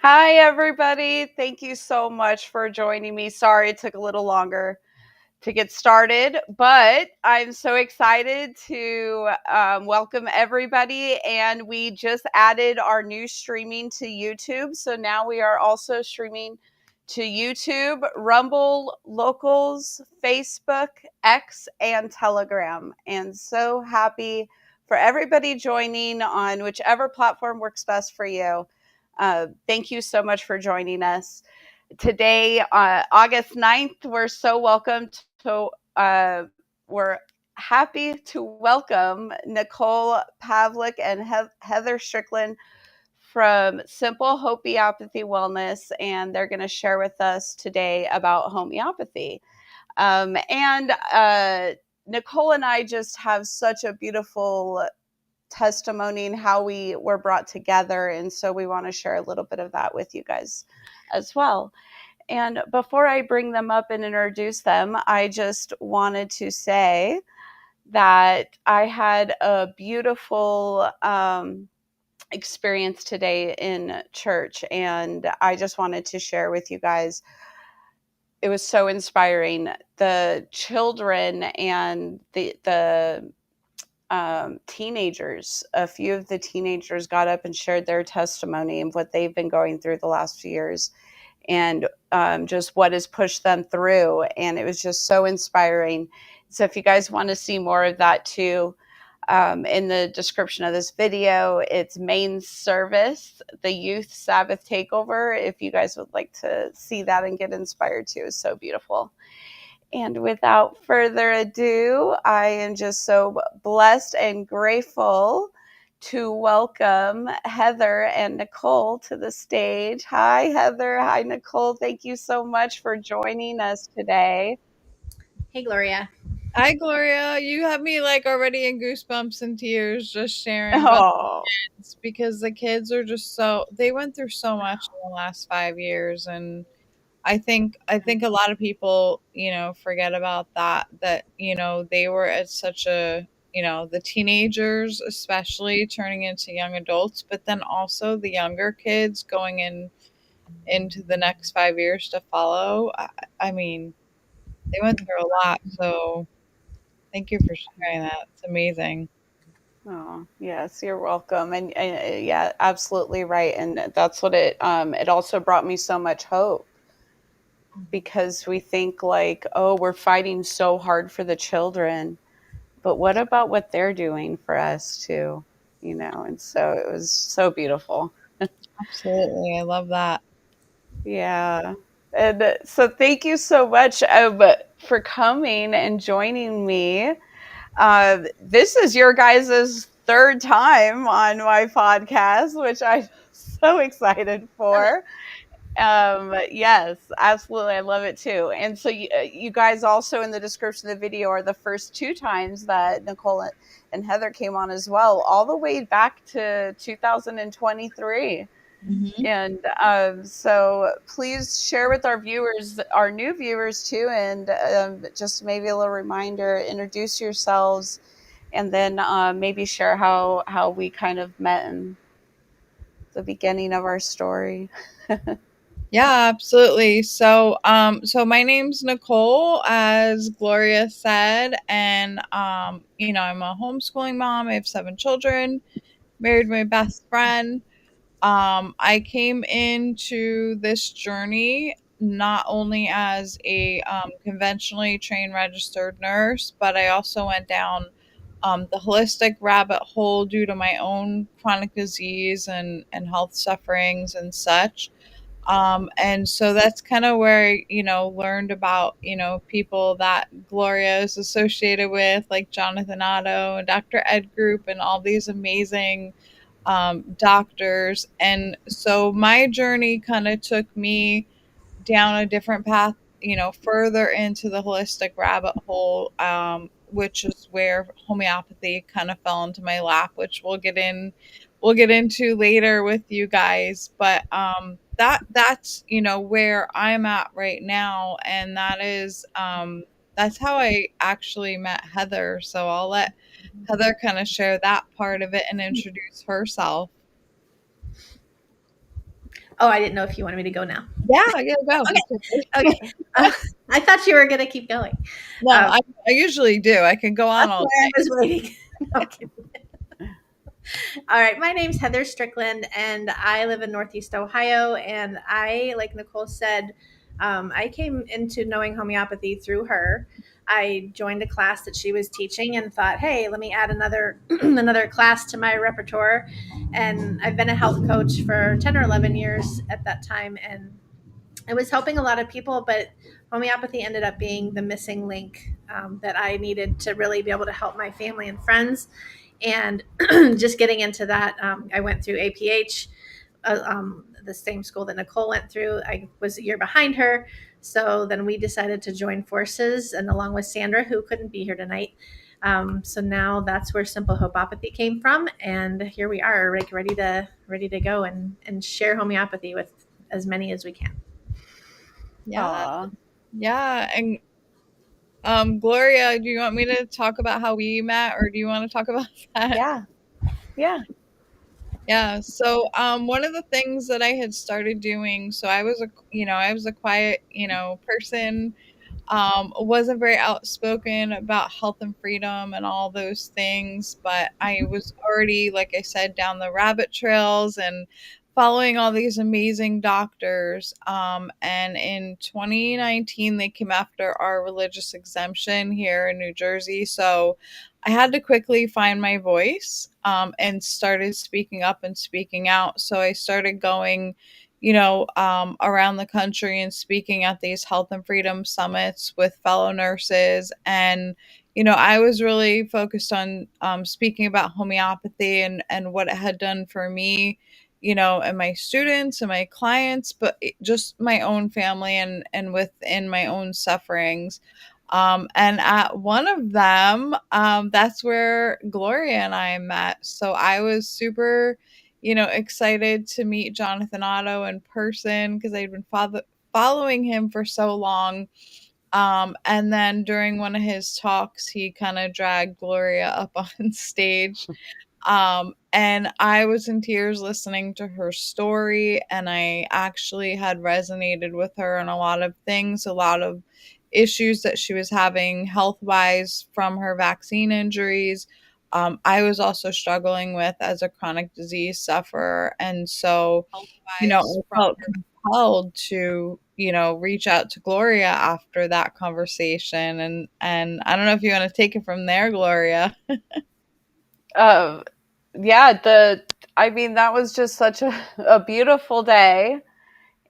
Hi, everybody. Thank you so much for joining me. Sorry it took a little longer to get started, but I'm so excited to welcome everybody. And we just added our new streaming to YouTube. So now we are also streaming to YouTube, Rumble, Locals, Facebook, X, and Telegram. And so happy for everybody joining on whichever platform works best for you. Thank you so much for joining us today, August 9th. We're so welcomed to, we're happy to welcome Nicole, Pavlik, and Heather Strickland from Simple Hopeopathy Wellness, and they're going to share with us today about homeopathy. And Nicole and I just have such a beautiful testimony and how we were brought together. And so we want to share a little bit of that with you guys as well. And before I bring them up and introduce them, I just wanted to say that I had a beautiful experience today in church, and I just wanted to share with you guys. It was so inspiring. The children and the teenagers, a few of the teenagers got up and shared their testimony of what they've been going through the last few years, and just what has pushed them through. And it was just so inspiring. So if you guys want to see more of that too, in the description of this video, it's main service, the youth Sabbath takeover. If you guys would like to see that and get inspired too, it's so beautiful. And without further ado, I am just so blessed and grateful to welcome Heather and Nicole to the stage. Hi, Heather. Hi, Nicole. Thank you so much for joining us today. Hey, Gloria. Hi, Gloria. You have me like already in goosebumps and tears just sharing about the kids, because the kids are just they went through so much in the last 5 years. And I think a lot of people, forget about that, they were at such a, the teenagers, especially turning into young adults, but then also the younger kids going into the next 5 years to follow. I mean, they went through a lot. So thank you for sharing that. It's amazing. Oh, yes, you're welcome. And yeah, absolutely right. And that's what it also brought me so much hope, because we think like, oh, we're fighting so hard for the children, but what about what they're doing for us too? And so it was so beautiful. Absolutely. I love that. Yeah. And so thank you so much for coming and joining me. This is your guys' third time on my podcast, which I'm so excited for. Yes, absolutely. I love it too. And so you guys also in the description of the video are the first two times that Nicole and Heather came on as well, all the way back to 2023. Mm-hmm. And so please share with our viewers, our new viewers too, and just maybe a little reminder, introduce yourselves, and then maybe share how we kind of met in the beginning of our story. Yeah, absolutely. So my name's Nicole, as Gloria said, and I'm a homeschooling mom. I have 7 children, married my best friend. I came into this journey not only as a conventionally trained registered nurse, but I also went down the holistic rabbit hole due to my own chronic disease and health sufferings and such. And so that's kind of where I, learned about, people that Gloria is associated with, like Jonathan Otto and Dr. Ed Group and all these amazing doctors. And so my journey kind of took me down a different path, further into the holistic rabbit hole, which is where homeopathy kind of fell into my lap, which we'll get into later with you guys. But that's where I'm at right now, and that's how I actually met Heather. So I'll let Heather kind of share that part of it and introduce herself. Oh, I didn't know if you wanted me to go now. Yeah, go. Okay. I thought you were going to keep going. No, I usually do. I can go on That's all why I day. was waiting. No, I'm kidding. All right. My name's Heather Strickland, and I live in Northeast Ohio. And I, like Nicole said, I came into knowing homeopathy through her. I joined a class that she was teaching and thought, hey, let me add another another class to my repertoire. And I've been a health coach for 10 or 11 years at that time, and I was helping a lot of people, but homeopathy ended up being the missing link that I needed to really be able to help my family and friends. And just getting into that, I went through APH, the same school that Nicole went through. I was a year behind her. So then we decided to join forces, and along with Sandra, who couldn't be here tonight. So now that's where Simple Hopeopathy came from, and here we are, like ready to go and share homeopathy with as many as we can. Yeah. Yeah. And Gloria, do you want me to talk about how we met, or do you want to talk about that? Yeah. So one of the things that I had started doing, so I was a quiet, person, wasn't very outspoken about health and freedom and all those things, but I was already, like I said, down the rabbit trails and following all these amazing doctors. And in 2019, they came after our religious exemption here in New Jersey. So I had to quickly find my voice, and started speaking up and speaking out. So I started going around the country and speaking at these health and freedom summits with fellow nurses. And, I was really focused on speaking about homeopathy and what it had done for me, and my students and my clients, but just my own family and within my own sufferings. And at one of them, that's where Gloria and I met. So I was super excited to meet Jonathan Otto in person because I'd been following him for so long. And then during one of his talks, he kind of dragged Gloria up on stage. And I was in tears listening to her story, and I actually had resonated with her on a lot of things, a lot of issues that she was having health wise from her vaccine injuries. I was also struggling with as a chronic disease sufferer. And so, I felt compelled to, reach out to Gloria after that conversation. And I don't know if you want to take it from there, Gloria. Yeah, I mean, that was just such a beautiful day.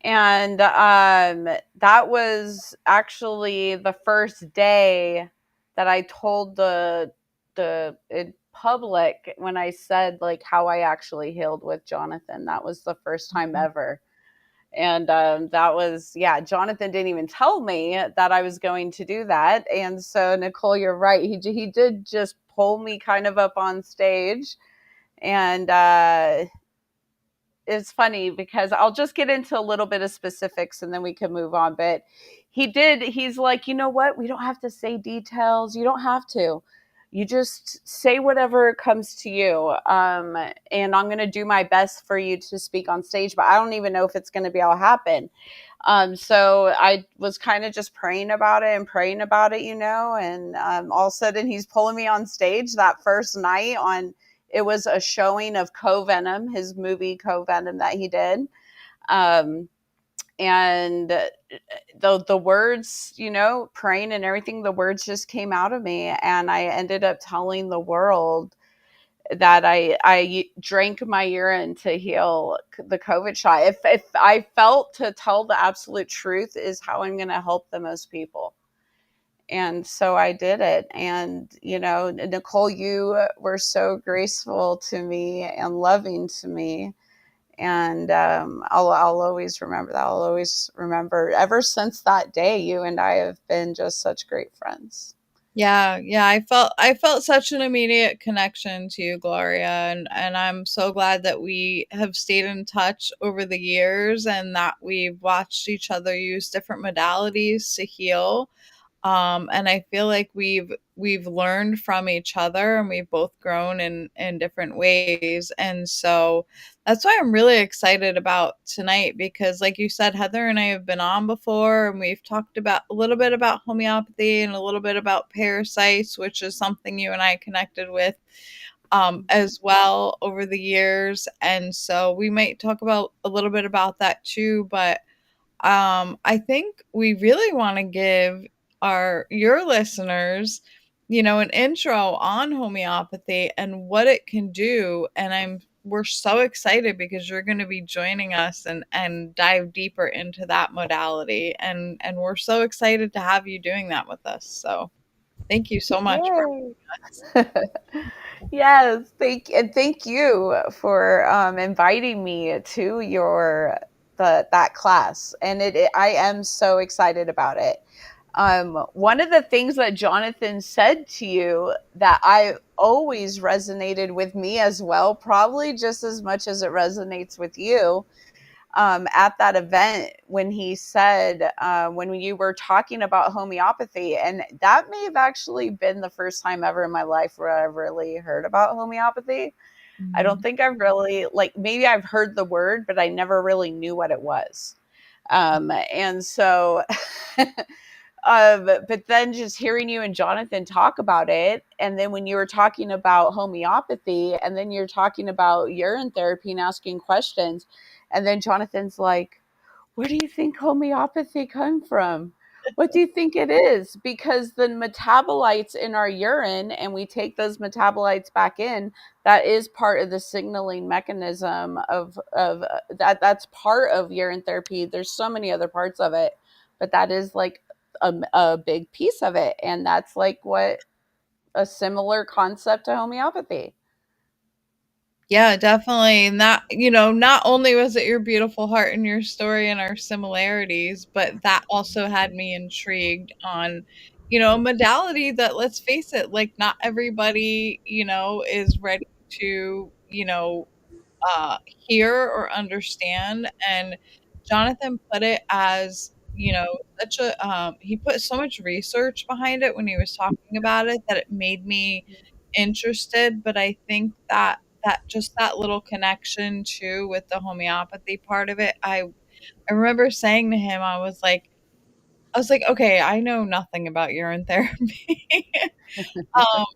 And that was actually the first day that I told the in public when I said like how I actually healed with Jonathan. That was the first time ever. And that was, yeah, Jonathan didn't even tell me that I was going to do that. And so, Nicole, you're right. He did just pull me kind of up on stage. And it's funny because I'll just get into a little bit of specifics and then we can move on. But he's like, you know what? We don't have to say details. You don't have to. You just say whatever comes to you. And I'm going to do my best for you to speak on stage, but I don't even know if it's going to be able to happen. So I was kind of just praying about it, and all of a sudden he's pulling me on stage that first night it was a showing of Co-Venom, his movie Co-Venom that he did. And the words, praying and everything, the words just came out of me. And I ended up telling the world that I drank my urine to heal the COVID shot. If I felt to tell the absolute truth is how I'm going to help the most people. And so I did it. And, Nicole, you were so graceful to me and loving to me. And I'll always remember that. I'll always remember ever since that day, you and I have been just such great friends. Yeah, I felt such an immediate connection to you, Gloria, and I'm so glad that we have stayed in touch over the years and that we've watched each other use different modalities to heal. And I feel like we've learned from each other, and we've both grown in different ways. And so that's why I'm really excited about tonight, because like you said, Heather and I have been on before, and we've talked about a little bit about homeopathy and a little bit about parasites, which is something you and I connected with as well over the years. And so we might talk about a little bit about that too. But I think we really want to give your listeners, an intro on homeopathy and what it can do. And we're so excited because you're going to be joining us and dive deeper into that modality. And we're so excited to have you doing that with us. So thank you so much for Yay. Yes, thank you for inviting me to that class, and I am so excited about it. One of the things that Jonathan said to you that I always resonated with me as well, probably just as much as it resonates with you, at that event when he said, when you were talking about homeopathy, and that may have actually been the first time ever in my life where I really heard about homeopathy. I don't think I've really, like, maybe I've heard the word, but I never really knew what it was. And so, but then just hearing you and Jonathan talk about it, and then when you were talking about homeopathy, and then you're talking about urine therapy and asking questions, and then Jonathan's like, "Where do you think homeopathy come from? What do you think it is?" Because the metabolites in our urine, and we take those metabolites back in, that is part of the signaling mechanism of that. That's part of urine therapy. There's so many other parts of it, but that is like a big piece of it, and that's like what a similar concept to homeopathy. Yeah, definitely. And that, not only was it your beautiful heart and your story and our similarities, but that also had me intrigued on, a modality that, let's face it, like not everybody, is ready to, hear or understand. And Jonathan put it as, such a, he put so much research behind it when he was talking about it that it made me interested. But I think that just that little connection too with the homeopathy part of it, I remember saying to him, I was like, okay, I know nothing about urine therapy. um,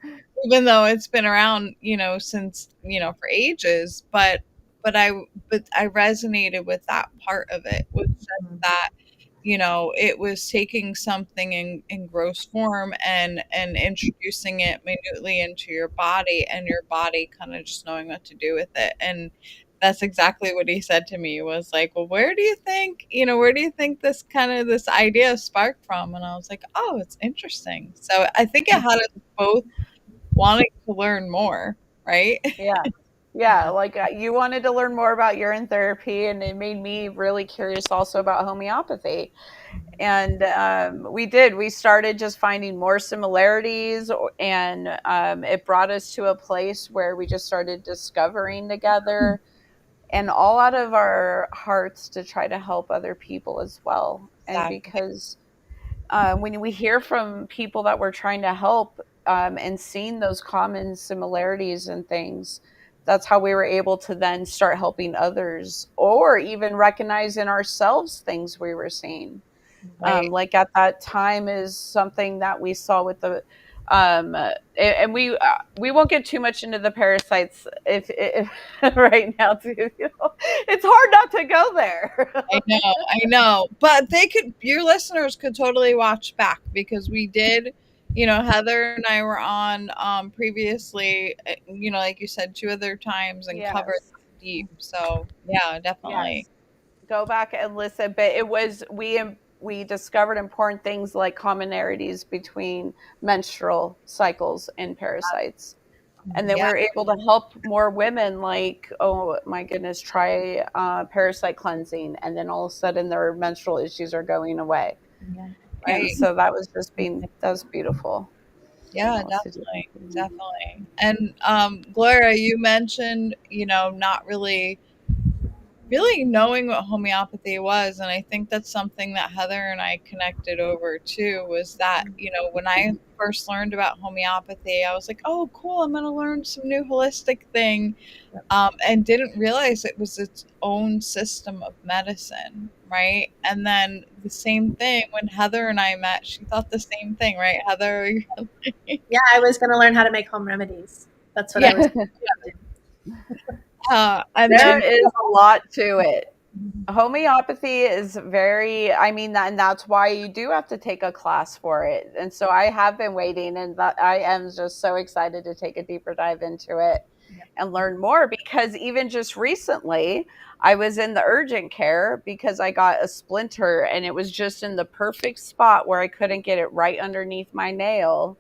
Even though it's been around, since, for ages, but I resonated with that part of it, was just that, it was taking something in gross form and introducing it minutely into your body, and your body kind of just knowing what to do with it. And that's exactly what he said to me, was like, well, where do you think this idea sparked from? And I was like, oh, it's interesting. So I think it had us both wanting to learn more, right? Yeah. Yeah, like you wanted to learn more about urine therapy, and it made me really curious also about homeopathy. And we did. We started just finding more similarities, and it brought us to a place where we just started discovering together, and all out of our hearts to try to help other people as well. And Exactly. because when we hear from people that we're trying to help, and seeing those common similarities and things, that's how we were able to then start helping others, or even recognize in ourselves things we were seeing. Right. Like at that time is something that we saw with the and we won't get too much into the parasites if right now too, it's hard not to go there. I know. But your listeners could totally watch back, because we did, Heather and I were on previously, like you said, two other times, and covered Yes, deep. So yeah, definitely. yes, go back and listen. But it was we discovered important things like commonalities between menstrual cycles and parasites. And then we Yeah. were able to help more women, like, oh my goodness, try parasite cleansing, and then all of a sudden their menstrual issues are going away. And Right. so that was beautiful. Yeah, What else did definitely. you- Definitely. And Gloria, you mentioned, not really really knowing what homeopathy was. And I think that's something that Heather and I connected over too, was that, when I first learned about homeopathy, I was like, oh, cool, I'm going to learn some new holistic thing. And didn't realize it was its own system of medicine, right? And then the same thing when Heather and I met, she thought the same thing, right, Heather? Yeah, I was going to learn how to make home remedies. That's what I was doing. And There then, is a lot to it. Homeopathy is very, and that's why you do have to take a class for it. And so I have been waiting, and I am just so excited to take a deeper dive into it and learn more, because even just recently I was in the urgent care because I got a splinter, and it was just in the perfect spot where I couldn't get it right underneath my nail,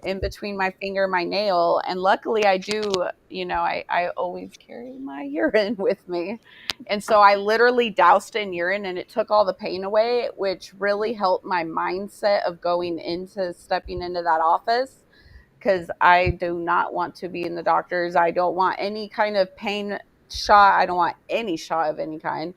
in between my finger and my nail. And luckily I do, I always carry my urine with me. And so I literally doused in urine, and it took all the pain away, which really helped my mindset of going into stepping into that office, because I do not want to be in the doctor's. I don't want any kind of pain shot. I don't want any shot of any kind.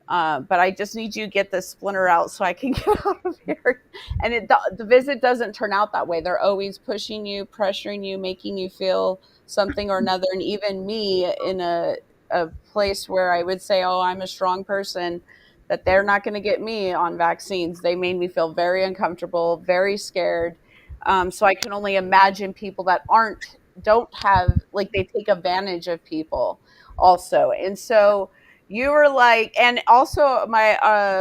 But I just need you to get this splinter out so I can get out of here. And the visit doesn't turn out that way. They're always pushing you, pressuring you, making you feel something or another. And even me, in a place where I would say, oh, I'm a strong person, that they're not going to get me on vaccines. They made me feel very uncomfortable, very scared. So I can only imagine people that don't have, like, they take advantage of people also. And so you were like, and also my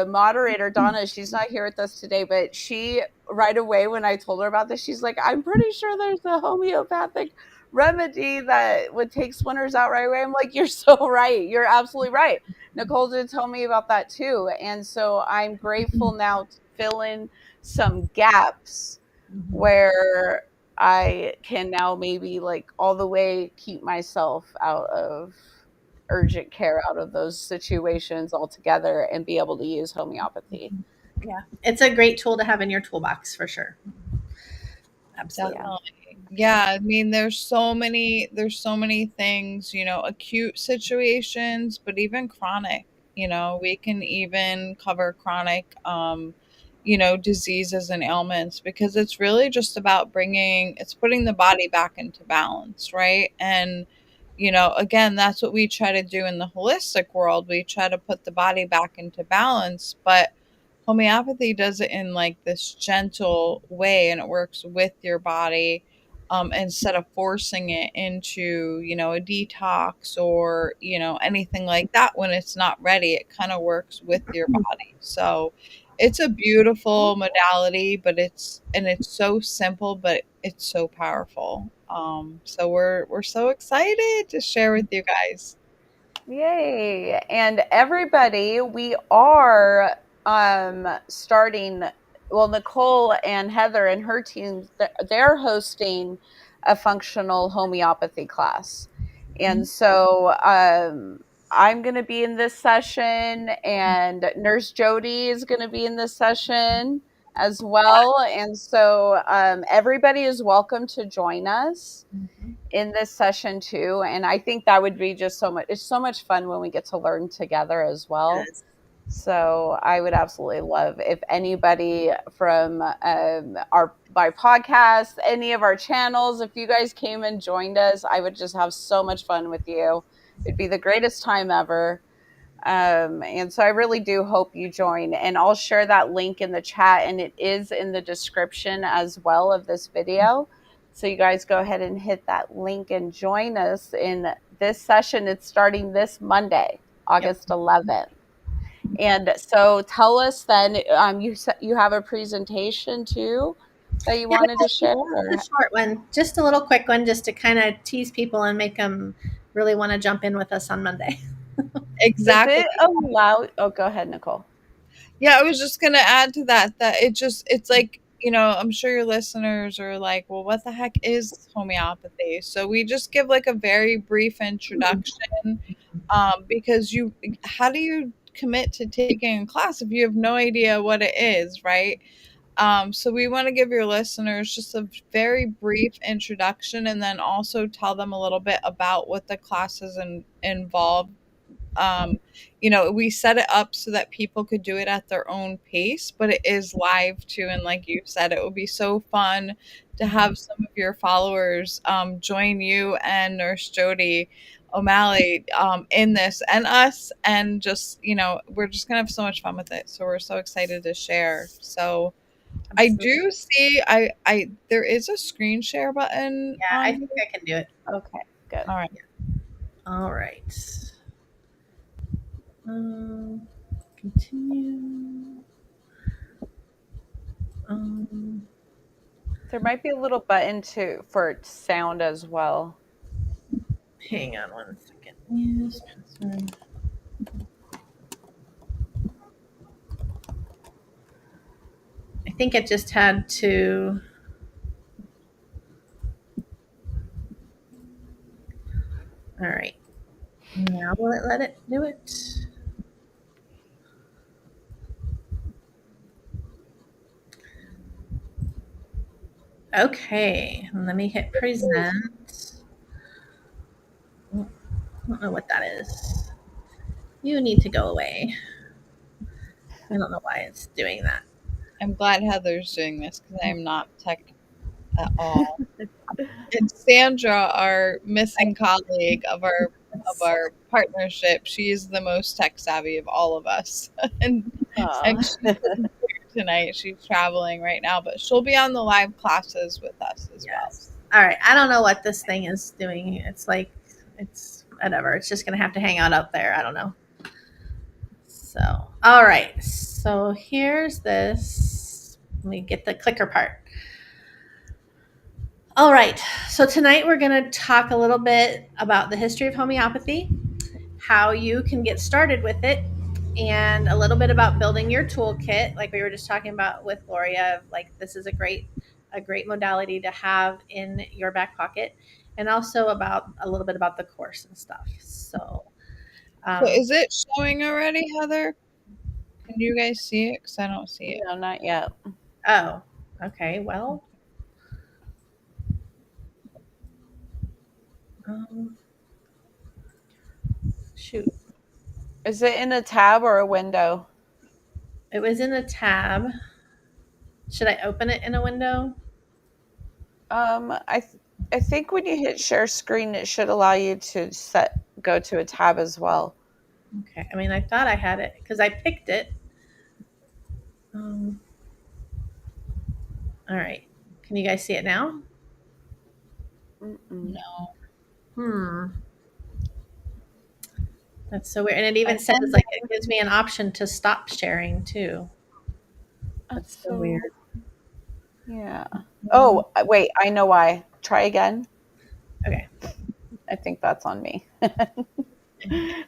moderator, Donna, she's not here with us today, but she, right away when I told her about this, she's like, I'm pretty sure there's a homeopathic remedy that would take splinters out right away. I'm like, you're so right. You're absolutely right. Nicole did tell me about that too. And so I'm grateful now to fill in some gaps where I can now maybe, like, all the way keep myself out of urgent care, out of those situations altogether, and be able to use homeopathy. Yeah, it's a great tool to have in your toolbox for sure. Absolutely. Yeah, I mean, there's so many things, acute situations, but even chronic. We can even cover chronic diseases and ailments, because it's really just about putting the body back into balance, right? And again, that's what we try to do in the holistic world. We try to put the body back into balance, but homeopathy does it in like this gentle way, and it works with your body, instead of forcing it into, a detox or, anything like that. When it's not ready, it kind of works with your body. So it's a beautiful modality, but it's so simple, but it's so powerful. So we're so excited to share with you guys. Yay. And everybody, we are starting, well, Nicole and Heather and her team, they're hosting a functional homeopathy class. And so I'm going to be in this session, and Nurse Jody is going to be in this session as well. And so everybody is welcome to join us in this session too. And I think that would be just it's so much fun when we get to learn together as well. Yes. So I would absolutely love if anybody from my podcast, any of our channels, if you guys came and joined us, I would just have so much fun with you. It'd be the greatest time ever. And so I really do hope you join, and I'll share that link in the chat, and it is in the description as well of this video. So you guys go ahead and hit that link and join us in this session. It's starting this Monday, August 11th. And so tell us then, you have a presentation too that you wanted to share? Or? A short one, just a little quick one, just to kind of tease people and make them really want to jump in with us on Monday. Exactly. Does it allow? Oh, go ahead, Nicole. Yeah, I was just gonna add to that it's like, I'm sure your listeners are like, well, what the heck is homeopathy? So we just give like a very brief introduction, because how do you commit to taking a class if you have no idea what it is, right? So we want to give your listeners just a very brief introduction, and then also tell them a little bit about what the classes involve we set it up so that people could do it at their own pace, but it is live too. And like you said, it would be so fun to have some of your followers join you and Nurse Jody O'Malley in this, and us, and just we're just gonna have so much fun with it. So we're so excited to share. So I do see I there is a screen share button. Yeah, I think I can do it. Okay, good. All right. All right. Continue. There might be a little button for sound as well. Hang on one second. Use password. I think it just had to. All right. Now will it let it do it? Okay. Let me hit present. I don't know what that is. You need to go away. I don't know why it's doing that. I'm glad Heather's doing this because I'm not tech at all. And Sandra, our missing colleague of our partnership, she's the most tech savvy of all of us. and she's here tonight. She's traveling right now, but she'll be on the live classes with us as well. All right. I don't know what this thing is doing. It's like, it's whatever. It's just going to have to hang out up there. I don't know. So, all right. So here's this. Let me get the clicker part. All right. So tonight we're going to talk a little bit about the history of homeopathy, how you can get started with it, and a little bit about building your toolkit, like we were just talking about with Gloria. Like, this is a great modality to have in your back pocket, and also about a little bit about the course and stuff. So is it showing already, Heather? Can you guys see it? Because I don't see it. No, not yet. Oh, okay. Well, shoot. Is it in a tab or a window? It was in a tab. Should I open it in a window? I think when you hit share screen, it should allow you to go to a tab as well. Okay. I mean, I thought I had it because I picked it. All right. Can you guys see it now? No. That's so weird. And it even says, like, it gives me an option to stop sharing too. That's so weird. Yeah. Oh, wait. I know why. Try again. Okay. I think that's on me.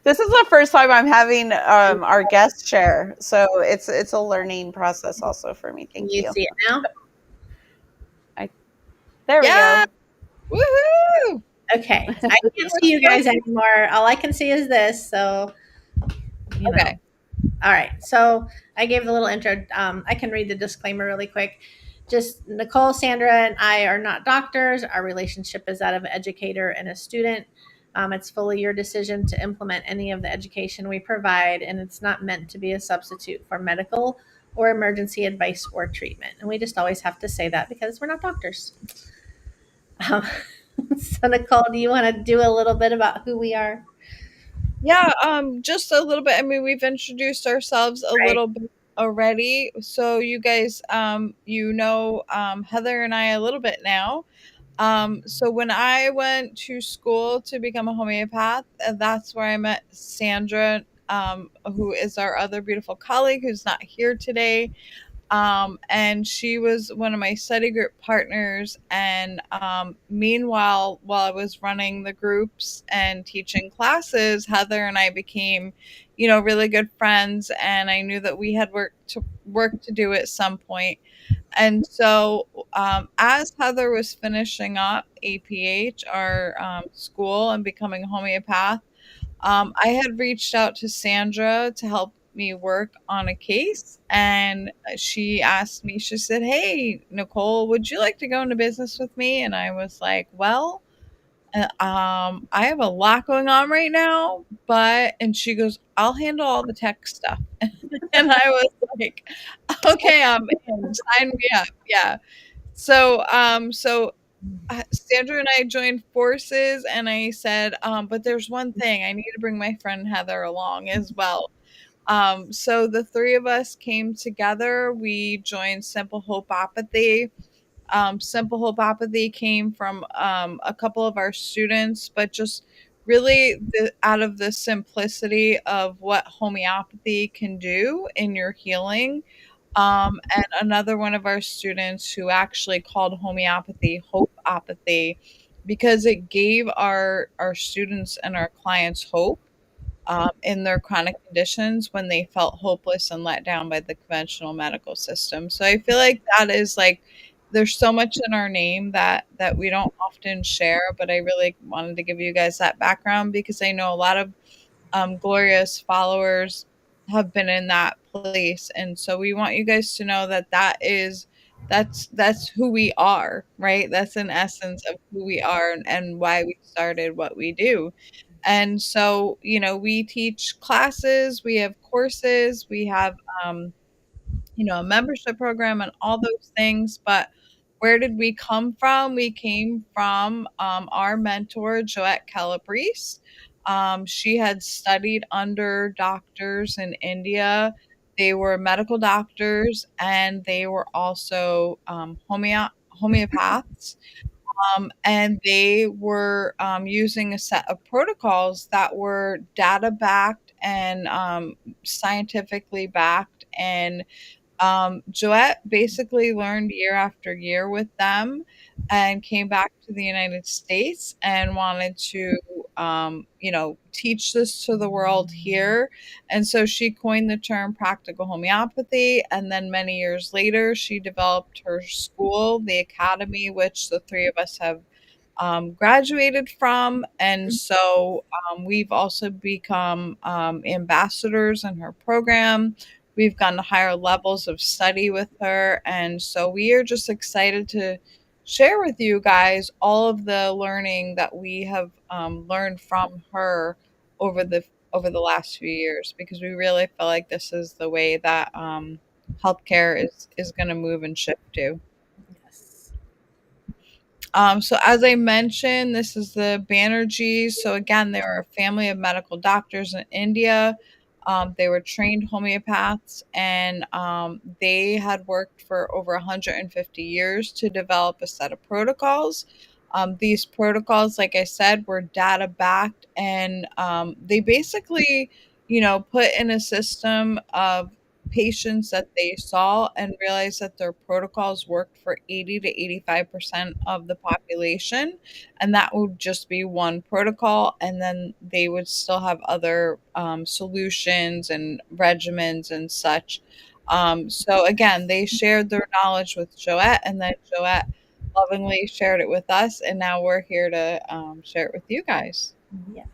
This is the first time I'm having our guest share, so it's a learning process also for me. Thank you. You see it now? There we go. Woohoo! Okay. I can't see you guys anymore. All I can see is this. So, okay. All right. So I gave the little intro. I can read the disclaimer really quick. Just Nicole, Sandra, and I are not doctors. Our relationship is that of an educator and a student. It's fully your decision to implement any of the education we provide, and it's not meant to be a substitute for medical or emergency advice or treatment. And we just always have to say that because we're not doctors. So Nicole, do you want to do a little bit about who we are? Yeah, just a little bit. I mean, we've introduced ourselves a little bit already. So you guys, Heather and I a little bit now. So when I went to school to become a homeopath, that's where I met Sandra, who is our other beautiful colleague who's not here today. And she was one of my study group partners. And meanwhile, while I was running the groups and teaching classes, Heather and I became, really good friends. And I knew that we had work to do at some point. And so as Heather was finishing up APH, our school, and becoming a homeopath, I had reached out to Sandra to help me work on a case, and she asked me, she said, "Hey, Nicole, would you like to go into business with me?" And I was like, well, I have a lot going on right now, and she goes, I'll handle all the tech stuff. And I was like, okay, I'm in, sign me up. Yeah. So Sandra and I joined forces, and I said, but there's one thing, I need to bring my friend Heather along as well. So the three of us came together. We joined Simple Hopeopathy. Simple Hopeopathy came from a couple of our students, but just really out of the simplicity of what homeopathy can do in your healing. And another one of our students who actually called homeopathy Hopeopathy because it gave our students and our clients hope in their chronic conditions when they felt hopeless and let down by the conventional medical system. So I feel like that is like there's so much in our name that we don't often share, but I really wanted to give you guys that background because I know a lot of Gloria's followers have been in that place, and so we want you guys to know that that's who we are, right? That's an essence of who we are and why we started what we do. And so, we teach classes, we have courses, we have, a membership program and all those things. But where did we come from? We came from our mentor, Joette Calabrese. She had studied under doctors in India. They were medical doctors and they were also homeopaths. And they were using a set of protocols that were data backed and scientifically backed. And Joette basically learned year after year with them and came back to the United States and wanted to, teach this to the world here. And so she coined the term practical homeopathy. And then many years later, she developed her school, the academy, which the three of us have graduated from. And so we've also become ambassadors in her program. We've gone to higher levels of study with her. And so we are just excited to share with you guys all of the learning that we have learned from her over the last few years, because we really feel like this is the way that healthcare is going to move and shift to. Yes. So as I mentioned, this is the Banerjees. So again, they were a family of medical doctors in India. They were trained homeopaths, and they had worked for over 150 years to develop a set of protocols. These protocols, like I said, were data backed, and they basically, put in a system of patients that they saw and realized that their protocols worked for 80 to 85% of the population. And that would just be one protocol. And then they would still have other solutions and regimens and such. So again, they shared their knowledge with Joette, and then Joette lovingly shared it with us. And now we're here to share it with you guys. Yes.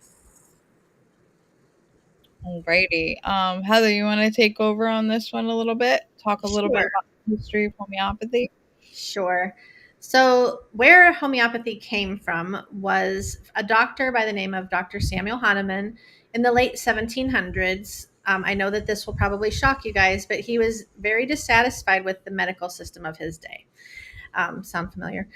Alrighty. Heather, you want to take over on this one a little bit? Talk a little bit Sure. about the history of homeopathy? Sure. So, where homeopathy came from was a doctor by the name of Dr. Samuel Hahnemann in the late 1700s. I know that this will probably shock you guys, but he was very dissatisfied with the medical system of his day. Sound familiar?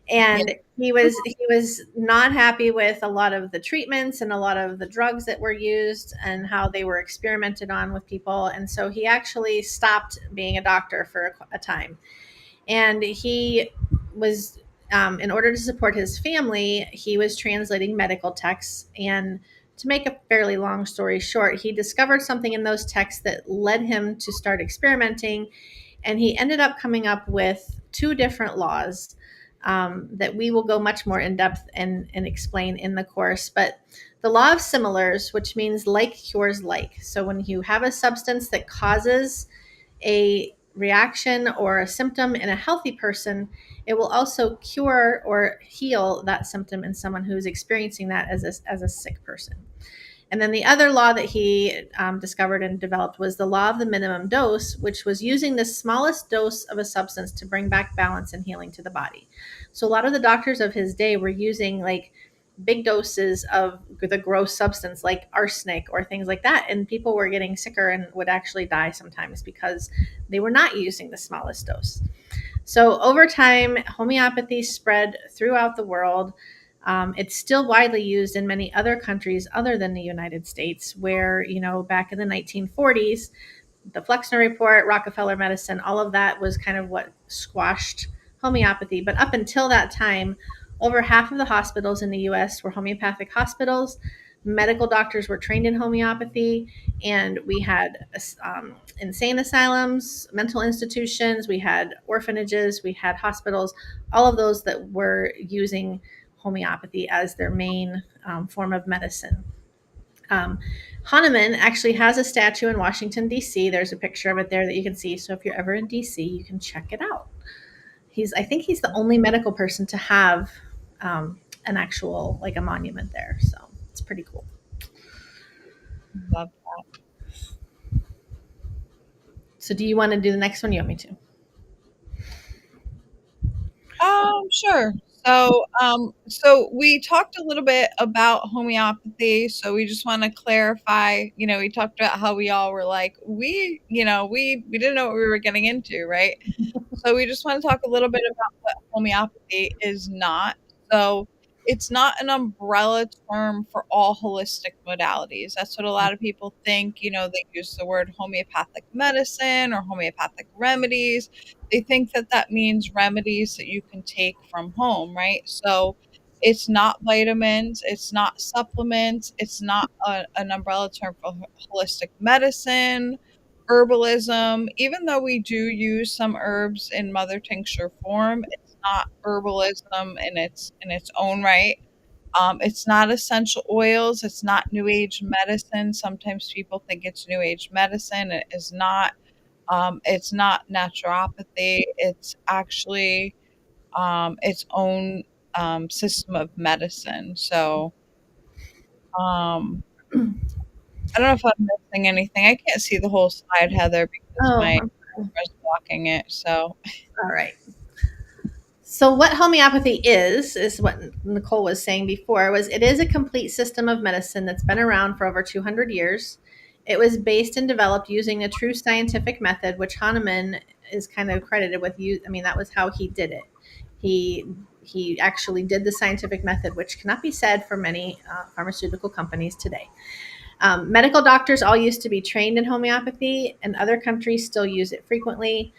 And he was not happy with a lot of the treatments and a lot of the drugs that were used and how they were experimented on with people. And so he actually stopped being a doctor for a time. And he was, in order to support his family, he was translating medical texts. And to make a fairly long story short, he discovered something in those texts that led him to start experimenting. And he ended up coming up with two different laws that we will go much more in depth and explain in the course. But the law of similars, which means like cures like. So when you have a substance that causes a reaction or a symptom in a healthy person, it will also cure or heal that symptom in someone who's experiencing that as a sick person. And then the other law that he discovered and developed was the law of the minimum dose, which was using the smallest dose of a substance to bring back balance and healing to the body. So a lot of the doctors of his day were using like big doses of the gross substance like arsenic or things like that. And people were getting sicker and would actually die sometimes because they were not using the smallest dose. So over time, homeopathy spread throughout the world. It's still widely used in many other countries other than the United States, where, back in the 1940s, the Flexner Report, Rockefeller medicine, all of that was kind of what squashed homeopathy. But up until that time, over half of the hospitals in the US were homeopathic hospitals. Medical doctors were trained in homeopathy, and we had insane asylums, mental institutions, we had orphanages, we had hospitals, all of those that were using homeopathy as their main form of medicine. Hahnemann actually has a statue in Washington, D.C. There's a picture of it there that you can see. So if you're ever in D.C., you can check it out. I think he's the only medical person to have an actual, like a monument there. So it's pretty cool. Love that. So do you want to do the next one? You want me to? Sure. So we talked a little bit about homeopathy. So we just want to clarify, we talked about how we all were like, we didn't know what we were getting into, right? So we just want to talk a little bit about what homeopathy is not. So it's not an umbrella term for all holistic modalities. That's what a lot of people think. They use the word homeopathic medicine or homeopathic remedies. They think that means remedies that you can take from home, right? So it's not vitamins, it's not supplements, it's not an umbrella term for holistic medicine, herbalism. Even though we do use some herbs in mother tincture form, it's not herbalism in its own right. It's not essential oils. It's not new age medicine. Sometimes people think it's new age medicine. It is not. It's not naturopathy. It's actually its own system of medicine. So I don't know if I'm missing anything. I can't see the whole slide, Heather, because my camera's blocking it. So all right. So what homeopathy is what Nicole was saying before, it is a complete system of medicine that's been around for over 200 years. It was based and developed using a true scientific method, which Hahnemann is kind of credited with. That was how he did it. He actually did the scientific method, which cannot be said for many pharmaceutical companies today. Medical doctors all used to be trained in homeopathy, and other countries still use it frequently.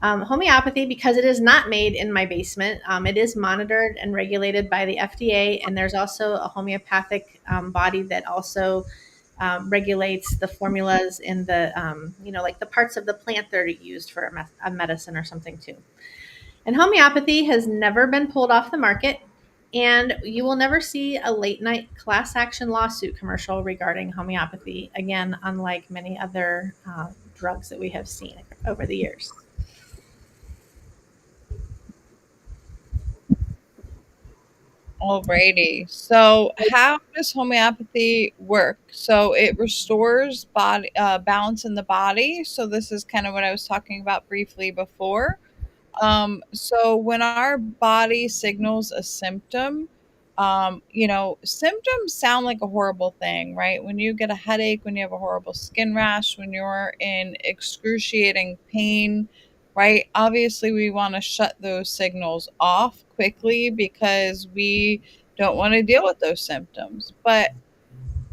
Homeopathy, because it is not made in my basement, it is monitored and regulated by the FDA, and there's also a homeopathic body that also regulates the formulas in the, like the parts of the plant that are used for a medicine or something too. And homeopathy has never been pulled off the market, and you will never see a late night class action lawsuit commercial regarding homeopathy, again, unlike many other drugs that we have seen over the years. alrighty. So how does homeopathy work? So it restores body balance in the body. So this is kind of what I was talking about briefly before. So when our body signals a symptom, symptoms sound like a horrible thing, right? When you get a headache, when you have a horrible skin rash, when you're in excruciating pain, right? Obviously, we want to shut those signals off quickly because we don't want to deal with those symptoms. But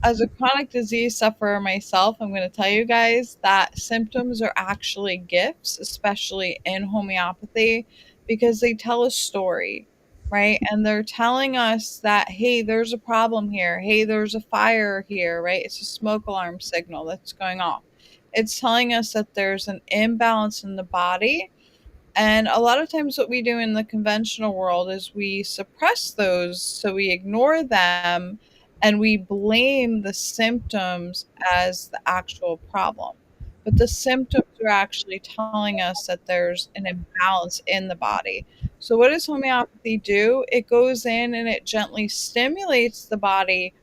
as a chronic disease sufferer myself, I'm going to tell you guys that symptoms are actually gifts, especially in homeopathy, because they tell a story, right? And they're telling us that, hey, there's a problem here. Hey, there's a fire here, right? It's a smoke alarm signal that's going off. It's telling us that there's an imbalance in the body. And a lot of times, what we do in the conventional world is we suppress those, so we ignore them and we blame the symptoms as the actual problem. But the symptoms are actually telling us that there's an imbalance in the body. So, what does homeopathy do? It goes in and it gently stimulates the body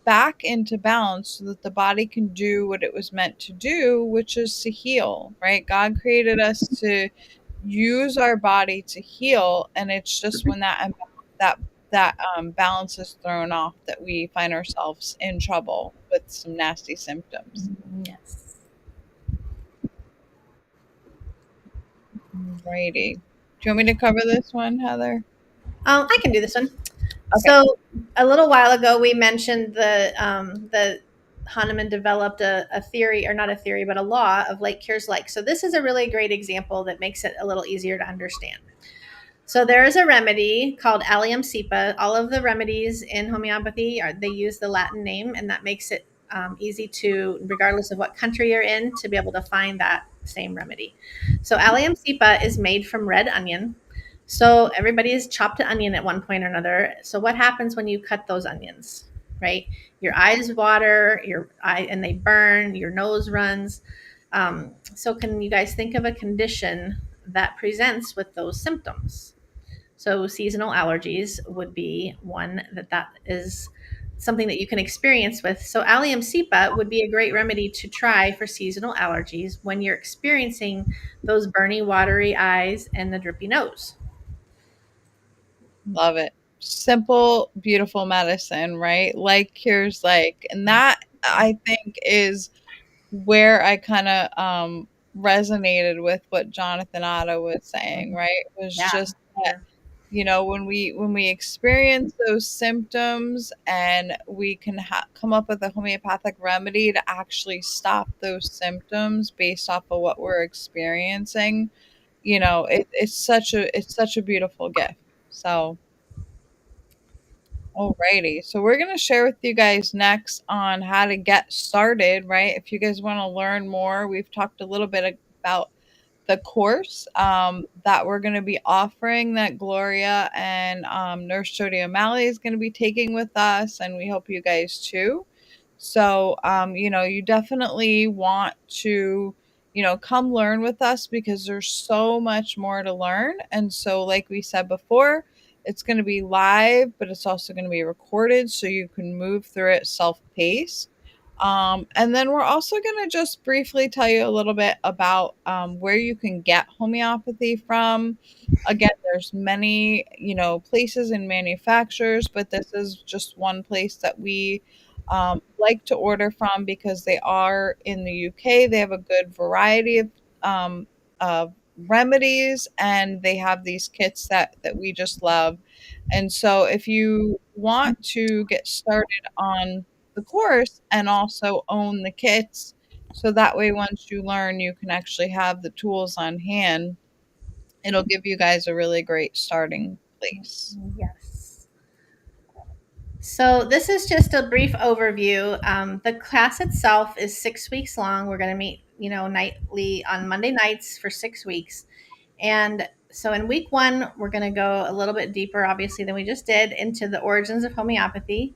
back into balance so that the body can do what it was meant to do, which is to heal, right? God created us to use our body to heal, and it's just when that that balance is thrown off, that we find ourselves in trouble with some nasty symptoms. Yes. Alrighty. Do you want me to cover this one, Heather? I can do this one. Okay. So a little while ago, we mentioned the Hahnemann developed a theory, or not a theory, but a law of like cures like. So this is a really great example that makes it a little easier to understand. So there is a remedy called Allium cepa. All of the remedies in homeopathy they use the Latin name, and that makes it easy to, regardless of what country you're in, to be able to find that same remedy. So Allium cepa is made from red onion. So everybody has chopped an onion at one point or another. So what happens when you cut those onions, right? Your eyes water, and they burn, your nose runs. So can you guys think of a condition that presents with those symptoms? So seasonal allergies would be one that is something that you can experience with. So Allium cepa would be a great remedy to try for seasonal allergies when you're experiencing those burny, watery eyes and the drippy nose. Love it. Simple, beautiful medicine, right? Like cures like. And that, I think, is where I kind of resonated with what Jonathan Otto was saying, right? It was just that, when we experience those symptoms and we can come up with a homeopathic remedy to actually stop those symptoms based off of what we're experiencing, it's such a beautiful gift. So alrighty, so we're going to share with you guys next on how to get started, right? If you guys want to learn more, we've talked a little bit about the course that we're going to be offering, that Gloria and Nurse Jody O'Malley is going to be taking with us, and we hope you guys too. So, you definitely want to, come learn with us, because there's so much more to learn. And so, like we said before, it's going to be live, but it's also going to be recorded so you can move through it self-paced. And then we're also going to just briefly tell you a little bit about where you can get homeopathy from. Again, there's many, places and manufacturers, but this is just one place that we like to order from, because they are in the UK. They have a good variety of remedies, and they have these kits that we just love. And so if you want to get started on the course and also own the kits, so that way once you learn, you can actually have the tools on hand, it'll give you guys a really great starting place. Yes. So this is just a brief overview. The class itself is 6 weeks long. We're going to meet, nightly on Monday nights for 6 weeks. And so in week 1, we're going to go a little bit deeper, obviously, than we just did, into the origins of homeopathy.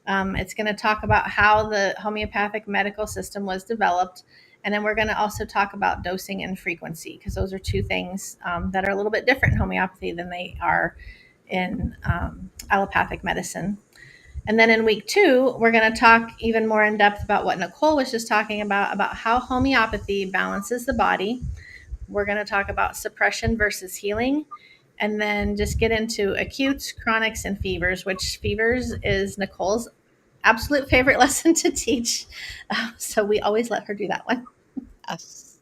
It's going to talk about how the homeopathic medical system was developed. And then we're going to also talk about dosing and frequency, because those are two things that are a little bit different in homeopathy than they are in allopathic medicine. And then in week 2, we're going to talk even more in depth about what Nicole was just talking about how homeopathy balances the body. We're going to talk about suppression versus healing, and then just get into acutes, chronics, and fevers, which fevers is Nicole's absolute favorite lesson to teach. So we always let her do that one. Yes.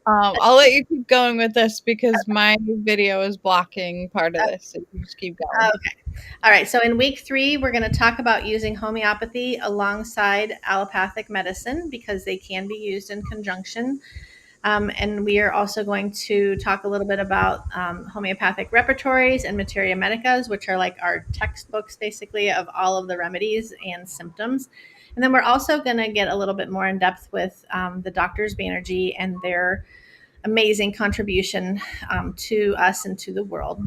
I'll let you keep going with this, because my video is blocking part of this. So you just keep going. Okay. All right. So in week 3, we're going to talk about using homeopathy alongside allopathic medicine, because they can be used in conjunction. And we are also going to talk a little bit about homeopathic repertories and materia medicas, which are like our textbooks, basically, of all of the remedies and symptoms. And then we're also going to get a little bit more in depth with the doctors Banerjee and their amazing contribution to us and to the world.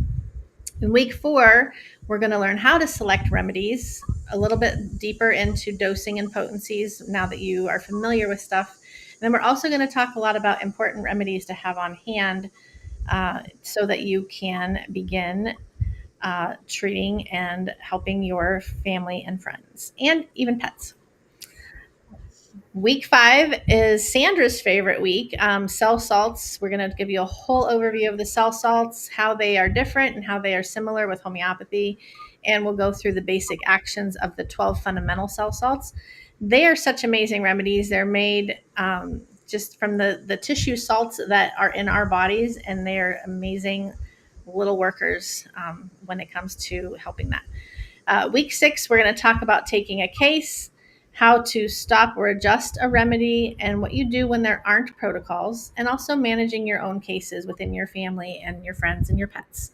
In week 4, we're going to learn how to select remedies, a little bit deeper into dosing and potencies now that you are familiar with stuff. And then we're also going to talk a lot about important remedies to have on hand so that you can begin treating and helping your family and friends and even pets. Week 5 is Sandra's favorite week, cell salts. We're going to give you a whole overview of the cell salts, how they are different and how they are similar with homeopathy. And we'll go through the basic actions of the 12 fundamental cell salts. They are such amazing remedies. They're made just from the tissue salts that are in our bodies, and they're amazing little workers when it comes to helping that. Week 6, we're going to talk about taking a case, how to stop or adjust a remedy, and what you do when there aren't protocols, and also managing your own cases within your family and your friends and your pets.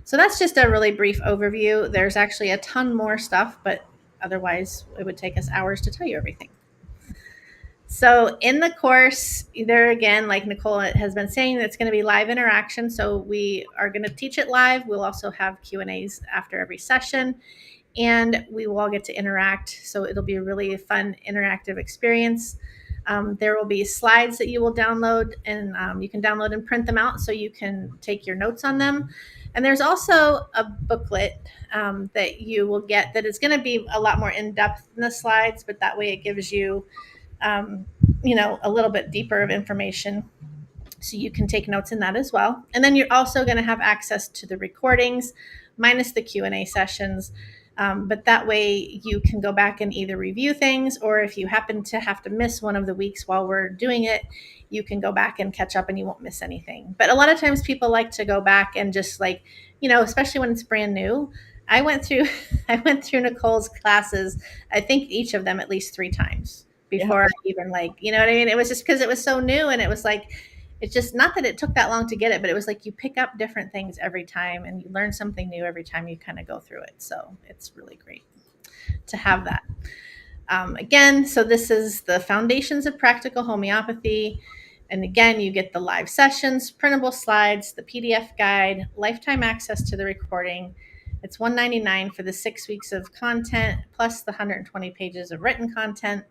So that's just a really brief overview. There's actually a ton more stuff, but otherwise it would take us hours to tell you everything. So in the course, there again, like Nicole has been saying, it's going to be live interaction. So we are going to teach it live. We'll also have Q&As after every session, and we will all get to interact. So it'll be a really fun, interactive experience. There will be slides that you will download, and you can download and print them out so you can take your notes on them. And there's also a booklet that you will get that is going to be a lot more in-depth than the slides, but that way it gives you, a little bit deeper of information. So you can take notes in that as well. And then you're also going to have access to the recordings minus the Q&A sessions. But that way you can go back and either review things, or if you happen to have to miss one of the weeks while we're doing it, you can go back and catch up and you won't miss anything. But a lot of times people like to go back and just especially when it's brand new. I went through Nicole's classes, I think each of them at least 3 times before I even you know what I mean? It was just because it was so new, and it was it's just not that it took that long to get it, but it was you pick up different things every time and you learn something new every time you kind of go through it. So it's really great to have that. Again, so this is the Foundations of Practical Homeopathy. And again, you get the live sessions, printable slides, the PDF guide, lifetime access to the recording. It's $199 for the 6 weeks of content, plus the 120 pages of written content.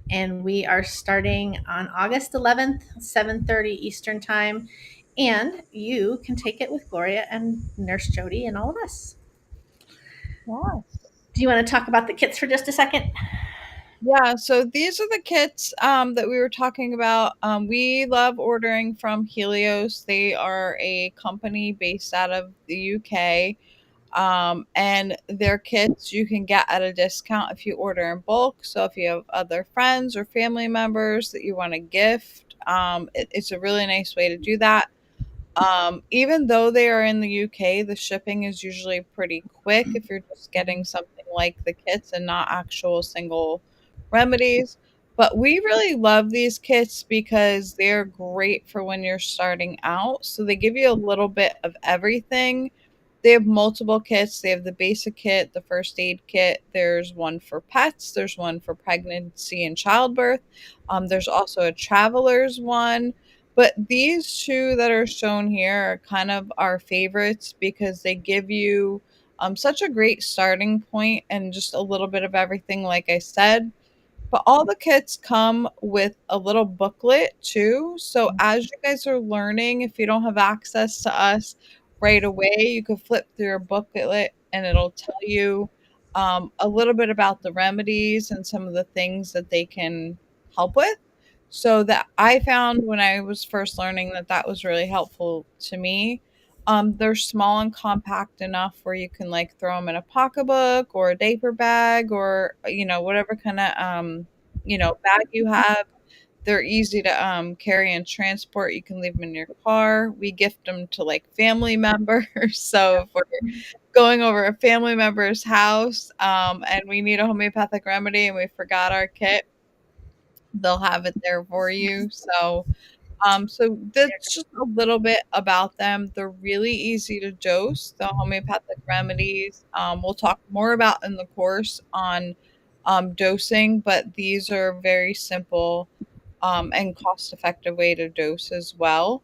And we are starting on August 11th, 7:30 Eastern Time. And you can take it with Gloria and Nurse Jody and all of us. Wow. Do you want to talk about the kits for just a second? Yeah, so these are the kits that we were talking about. We love ordering from Helios. They are a company based out of the UK. And their kits you can get at a discount if you order in bulk. So if you have other friends or family members that you want to gift, it's a really nice way to do that. Even though they are in the UK, the shipping is usually pretty quick if you're just getting something like the kits and not actual single remedies. But we really love these kits because they're great for when you're starting out. So they give you a little bit of everything. They have multiple kits. They have the basic kit, the first aid kit. There's one for pets. There's one for pregnancy and childbirth. There's also a traveler's one. But these 2 that are shown here are kind of our favorites because they give you such a great starting point and just a little bit of everything, like I said. But all the kits come with a little booklet too. So as you guys are learning, if you don't have access to us right away, you could flip through your booklet and it'll tell you a little bit about the remedies and some of the things that they can help with. So that I found when I was first learning that was really helpful to me. They're small and compact enough where you can throw them in a pocketbook or a diaper bag or whatever kind of bag you have. They're easy to carry and transport. You can leave them in your car. We gift them to family members. So if we're going over a family member's house and we need a homeopathic remedy and we forgot our kit, they'll have it there for you. So that's just a little bit about them. They're really easy to dose, the homeopathic remedies. We'll talk more about in the course on dosing, but these are very simple and cost-effective way to dose as well.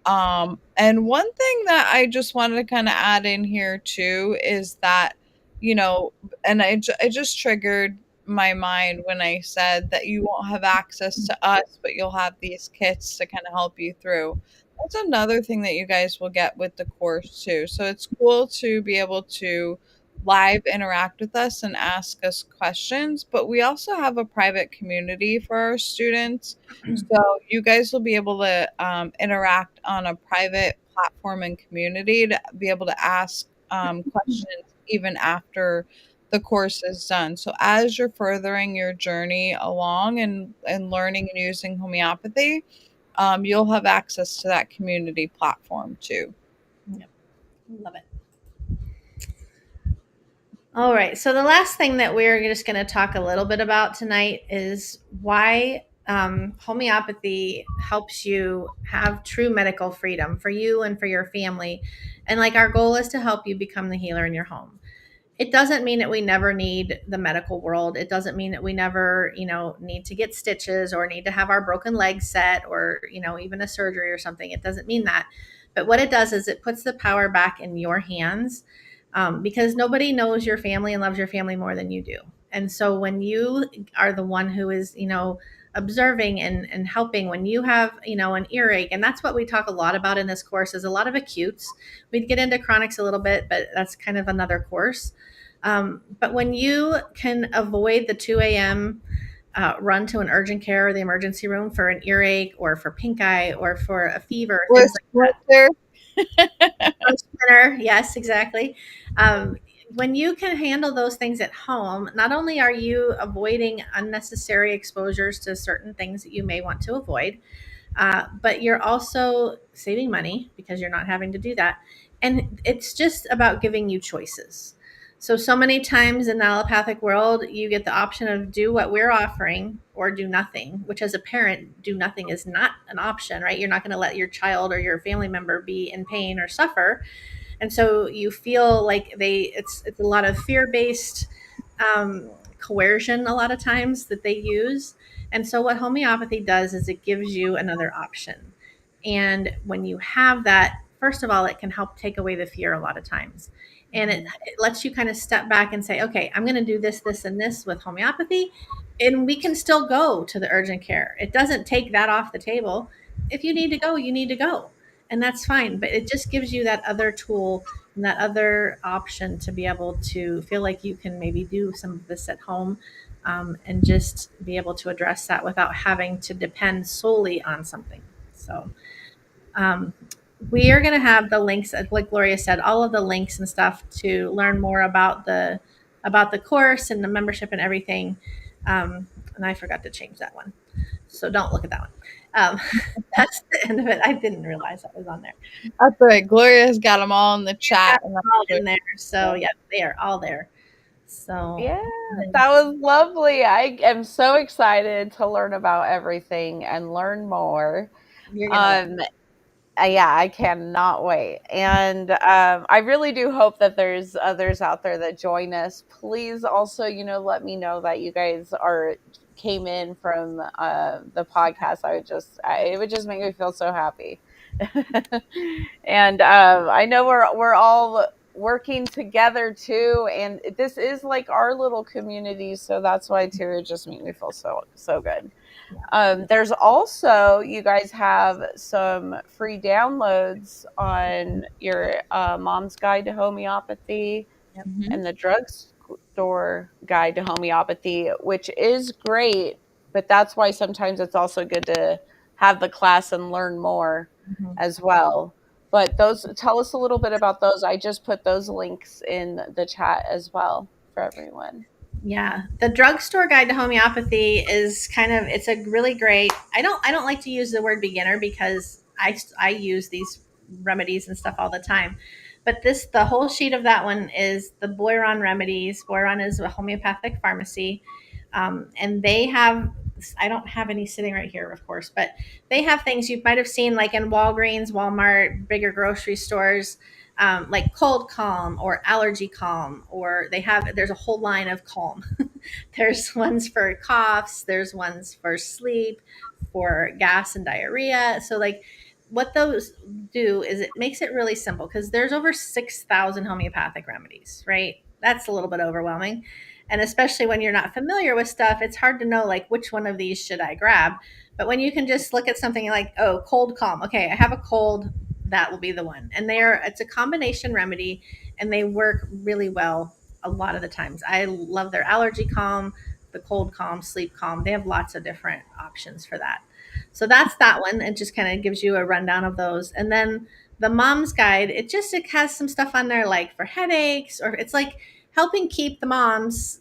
And one thing that I just wanted to kind of add in here too is that, and it just triggered my mind when I said that you won't have access to us, but you'll have these kits to kind of help you through. That's another thing that you guys will get with the course too. So it's cool to be able to live interact with us and ask us questions, but we also have a private community for our students. So you guys will be able to interact on a private platform and community to be able to ask questions even after the course is done. So as you're furthering your journey along and learning and using homeopathy, you'll have access to that community platform too. Yep. Love it. All right. So the last thing that we're just going to talk a little bit about tonight is why homeopathy helps you have true medical freedom for you and for your family. And like our goal is to help you become the healer in your home. It doesn't mean that we never need the medical world. It doesn't mean that we never, need to get stitches or need to have our broken leg set or, even a surgery or something. It doesn't mean that. But what it does is it puts the power back in your hands, because nobody knows your family and loves your family more than you do. And so when you are the one who is, observing and helping, when you have, an earache, and that's what we talk a lot about in this course is a lot of acutes. We'd get into chronics a little bit, but that's kind of another course. But when you can avoid the 2 a.m. Run to an urgent care or the emergency room for an earache or for pink eye or for a fever, things like that. Yes, exactly. When you can handle those things at home, not only are you avoiding unnecessary exposures to certain things that you may want to avoid, but you're also saving money because you're not having to do that. And it's just about giving you choices. So many times in the allopathic world, you get the option of do what we're offering or do nothing, which as a parent, do nothing is not an option, right? You're not going to let your child or your family member be in pain or suffer. And so you feel like it's a lot of fear-based coercion a lot of times that they use. And so what homeopathy does is it gives you another option. And when you have that, first of all, it can help take away the fear a lot of times. And it lets you kind of step back and say, okay, I'm going to do this, this, and this with homeopathy. And we can still go to the urgent care. It doesn't take that off the table. If you need to go, you need to go. And that's fine. But it just gives you that other tool and that other option to be able to feel like you can maybe do some of this at home, and just be able to address that without having to depend solely on something. So we are going to have the links, like Gloria said, all of the links and stuff to learn more about the course and the membership and everything. And I forgot to change that one, so don't look at that one. That's the end of it. I didn't realize that was on there. That's right. Gloria has got them all in the chat. And all in there. So yeah, they are all there. So yeah, that was lovely. I am so excited to learn about everything and learn more. Yeah, I cannot wait. And I really do hope that there's others out there that join us. Please also, let me know that you guys came in from the podcast. It would just make me feel so happy. And I know we're all working together too, and this is like our little community, so that's why too it just makes me feel so good. There's also, you guys have some free downloads on your Mom's Guide to Homeopathy and the Drugstore Guide to Homeopathy, which is great, but that's why sometimes it's also good to have the class and learn more as well. But tell us a little bit about those. I just put those links in the chat as well for everyone. Yeah, the Drugstore Guide to Homeopathy is it's a really great. I don't like to use the word beginner because I use these remedies and stuff all the time. But the whole sheet of that one is the Boiron remedies. Boiron is a homeopathic pharmacy, and they have. I don't have any sitting right here, of course, but they have things you might have seen like in Walgreens, Walmart, bigger grocery stores. Like cold calm or allergy calm, or there's a whole line of calm. There's ones for coughs, there's ones for sleep, for gas and diarrhea. So like what those do is it makes it really simple because there's over 6,000 homeopathic remedies, right? That's a little bit overwhelming. And especially when you're not familiar with stuff, it's hard to know like which one of these should I grab. But when you can just look at something like, oh, cold calm. Okay, I have a cold. That will be the one. And it's a combination remedy and they work really well a lot of the times. I love their allergy calm, the cold calm, sleep calm. They have lots of different options for that. So that's that one. It just kind of gives you a rundown of those. And then the mom's guide, it has some stuff on there like for headaches, or it's like helping keep the moms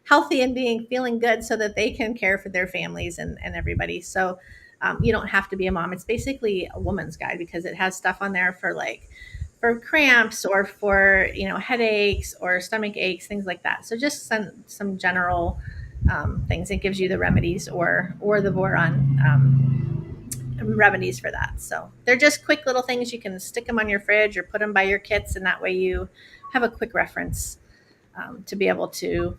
healthy and feeling good so that they can care for their families and everybody. So you don't have to be a mom. It's basically a woman's guide because it has stuff on there for cramps or for headaches or stomach aches, things like that. So just some general things. It gives you the remedies or the boron remedies for that. So they're just quick little things. You can stick them on your fridge or put them by your kits, and that way you have a quick reference to be able to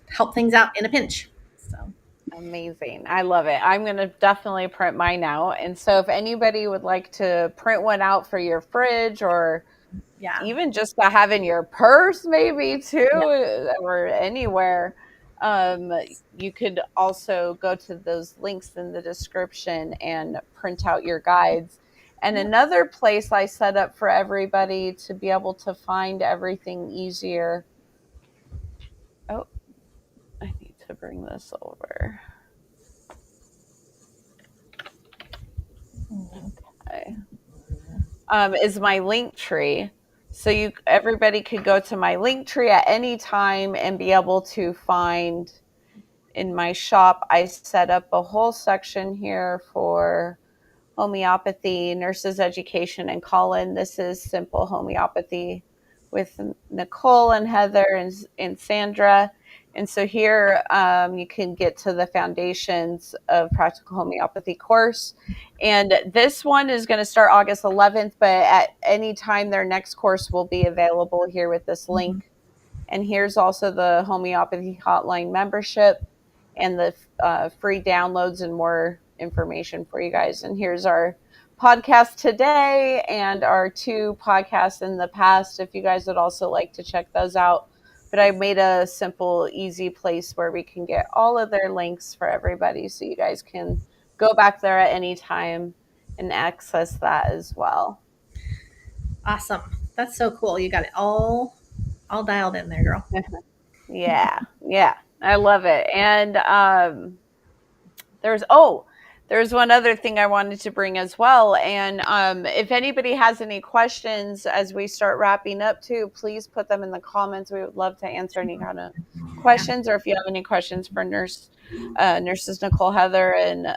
help things out in a pinch. So amazing. I love it. I'm going to definitely print mine out. And so if anybody would like to print one out for your fridge, or even just to have in your purse maybe too, or anywhere, you could also go to those links in the description and print out your guides. And another place I set up for everybody to be able to find everything easier. Oh, I need to bring this over. Okay. Is my link tree. So everybody could go to my link tree at any time and be able to find in my shop. I set up a whole section here for homeopathy, nurses education, and call-in. This is simple homeopathy with Nicole and Heather and Sandra. And so here you can get to the foundations of practical homeopathy course. And this one is going to start August 11th, but at any time their next course will be available here with this link. Mm-hmm. And here's also the homeopathy hotline membership and the free downloads and more information for you guys. And here's our podcast today and our 2 podcasts in the past, if you guys would also like to check those out. But I made a simple, easy place where we can get all of their links for everybody, so you guys can go back there at any time and access that as well. Awesome. That's so cool. You got it all dialed in there, girl. Yeah. I love it. And there's one other thing I wanted to bring as well. And if anybody has any questions as we start wrapping up too, please put them in the comments. We would love to answer any kind of questions, or if you have any questions for nurses Nicole, Heather, and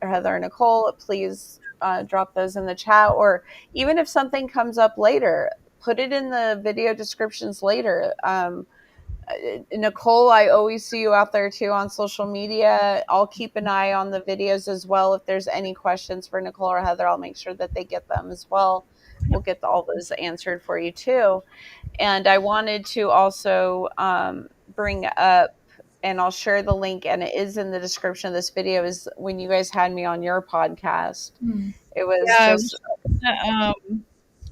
Heather and Nicole, please drop those in the chat. Or even if something comes up later, put it in the video descriptions later. Nicole, I always see you out there too on social media. I'll keep an eye on the videos as well. If there's any questions for Nicole or Heather, I'll make sure that they get them as well. We'll get all those answered for you too. And I wanted to also bring up, and I'll share the link, and it is in the description of this video, is when you guys had me on your podcast. It was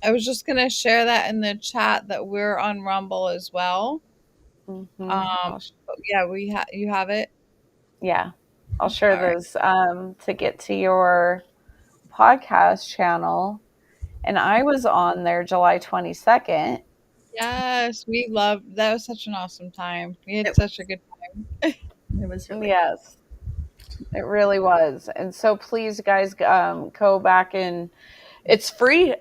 I was just going to share that in the chat that we're on Rumble as well. Mm-hmm. You have it. Yeah, I'll share those to get to your podcast channel. And I was on there July 22nd. Yes, that was such an awesome time. We had such a good time. It was really yes, it really was. And so please, guys, go back, and it's free.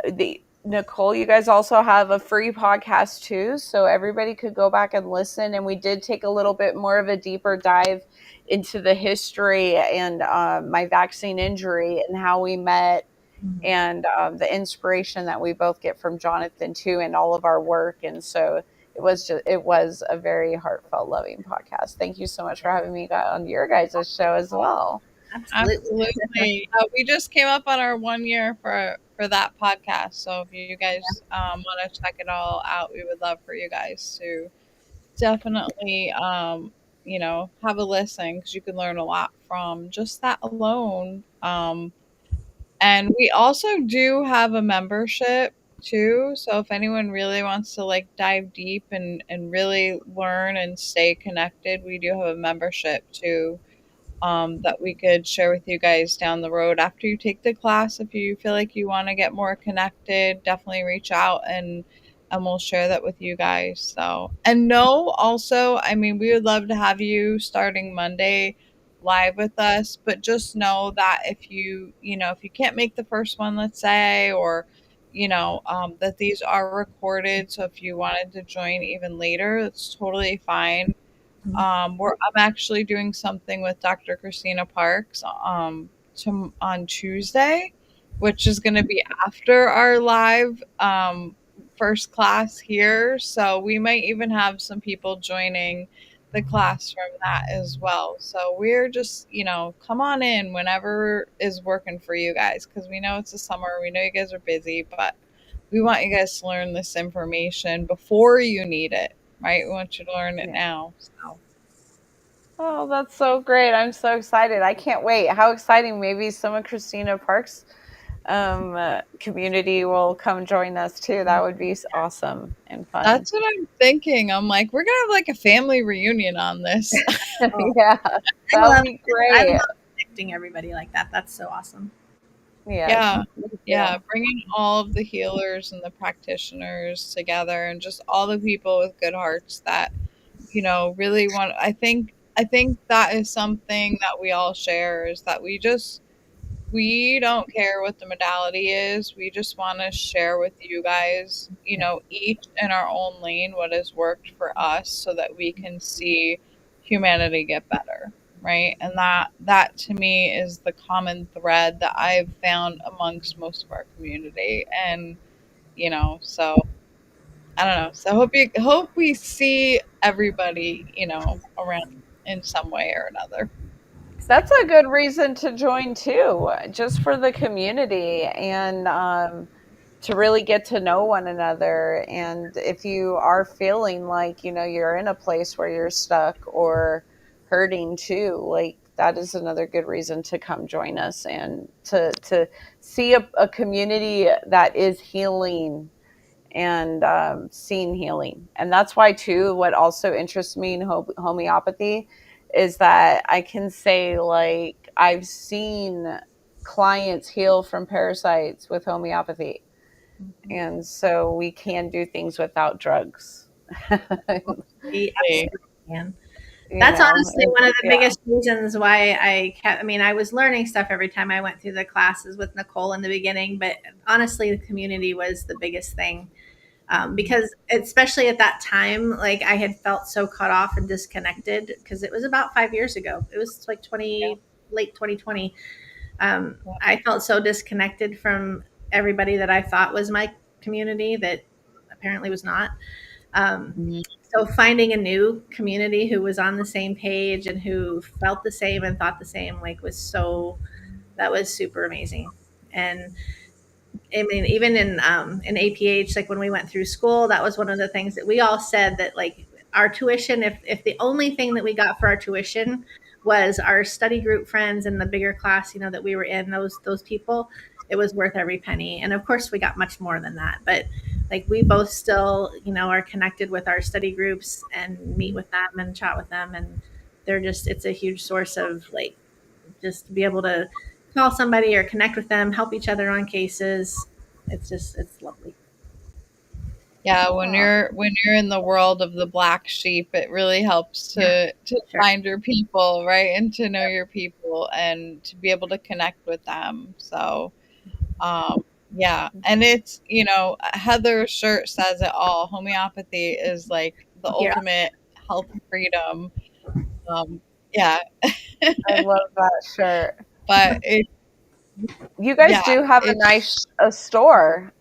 Nicole, you guys also have a free podcast too, so everybody could go back and listen. And we did take a little bit more of a deeper dive into the history and my vaccine injury and how we met, and the inspiration that we both get from Jonathan too, and all of our work. And so it was a very heartfelt, loving podcast. Thank you so much for having me on your guys' show as well. Absolutely. We just came up on our 1 year for that podcast. So if you guys want to check it all out, we would love for you guys to definitely, have a listen, because you can learn a lot from just that alone. And we also do have a membership too. So if anyone really wants to dive deep and really learn and stay connected, we do have a membership too. That we could share with you guys down the road after you take the class. If you feel like you want to get more connected, definitely reach out and we'll share that with you guys. So, and no, also, I mean, we would love to have you starting Monday live with us, but just know that if if you can't make the first one, let's say, or that these are recorded. So if you wanted to join even later, it's totally fine. I'm actually doing something with Dr. Christina Parks on Tuesday, which is going to be after our live first class here. So we might even have some people joining the class from that as well. So we're just, come on in whenever is working for you guys, because we know it's the summer. We know you guys are busy, but we want you guys to learn this information before you need it, right? We want you to learn it now. So. Oh, that's so great. I'm so excited. I can't wait. How exciting. Maybe some of Christina Parks' community will come join us too. That would be awesome and fun. That's what I'm thinking. I'm like, we're gonna have like a family reunion on this. Yeah, that would be great. I love connecting everybody like that. That's so awesome. Yeah. Bringing all of the healers and the practitioners together, and just all the people with good hearts that really want. I think that is something that we all share, is that we don't care what the modality is. We just want to share with you guys, each in our own lane, what has worked for us, so that we can see humanity get better, right? And that to me is the common thread that I've found amongst most of our community. And so I don't know. So hope we see everybody, around in some way or another. That's a good reason to join too, just for the community and to really get to know one another. And if you are feeling like, you're in a place where you're stuck or hurting too, like that is another good reason to come join us and to see a community that is healing and seeing healing. And that's why too, what also interests me in homeopathy is that I can say, like, I've seen clients heal from parasites with homeopathy. And so we can do things without drugs. We absolutely can. That's honestly one of the biggest reasons why I was learning stuff every time I went through the classes with Nicole in the beginning, but honestly, the community was the biggest thing. Because especially at that time, like I had felt so cut off and disconnected, because it was about 5 years ago. It was like late 2020. I felt so disconnected from everybody that I thought was my community that apparently was not. So finding a new community who was on the same page and who felt the same and thought the same, like that was super amazing. And I mean, even in APH, like when we went through school, that was one of the things that we all said, that like our tuition, if the only thing that we got for our tuition was our study group friends and the bigger class, that we were in, those people, it was worth every penny. And of course, we got much more than that. But like we both still, are connected with our study groups and meet with them and chat with them, and it's a huge source of like just to be able to call somebody or connect with them, help each other on cases. It's lovely. Yeah, when you're in the world of the black sheep, it really helps to find your people, right? And to know your people and to be able to connect with them. So yeah. And it's, Heather's shirt says it all. Homeopathy is like the ultimate health freedom. Yeah. I love that shirt. But you guys do have a nice store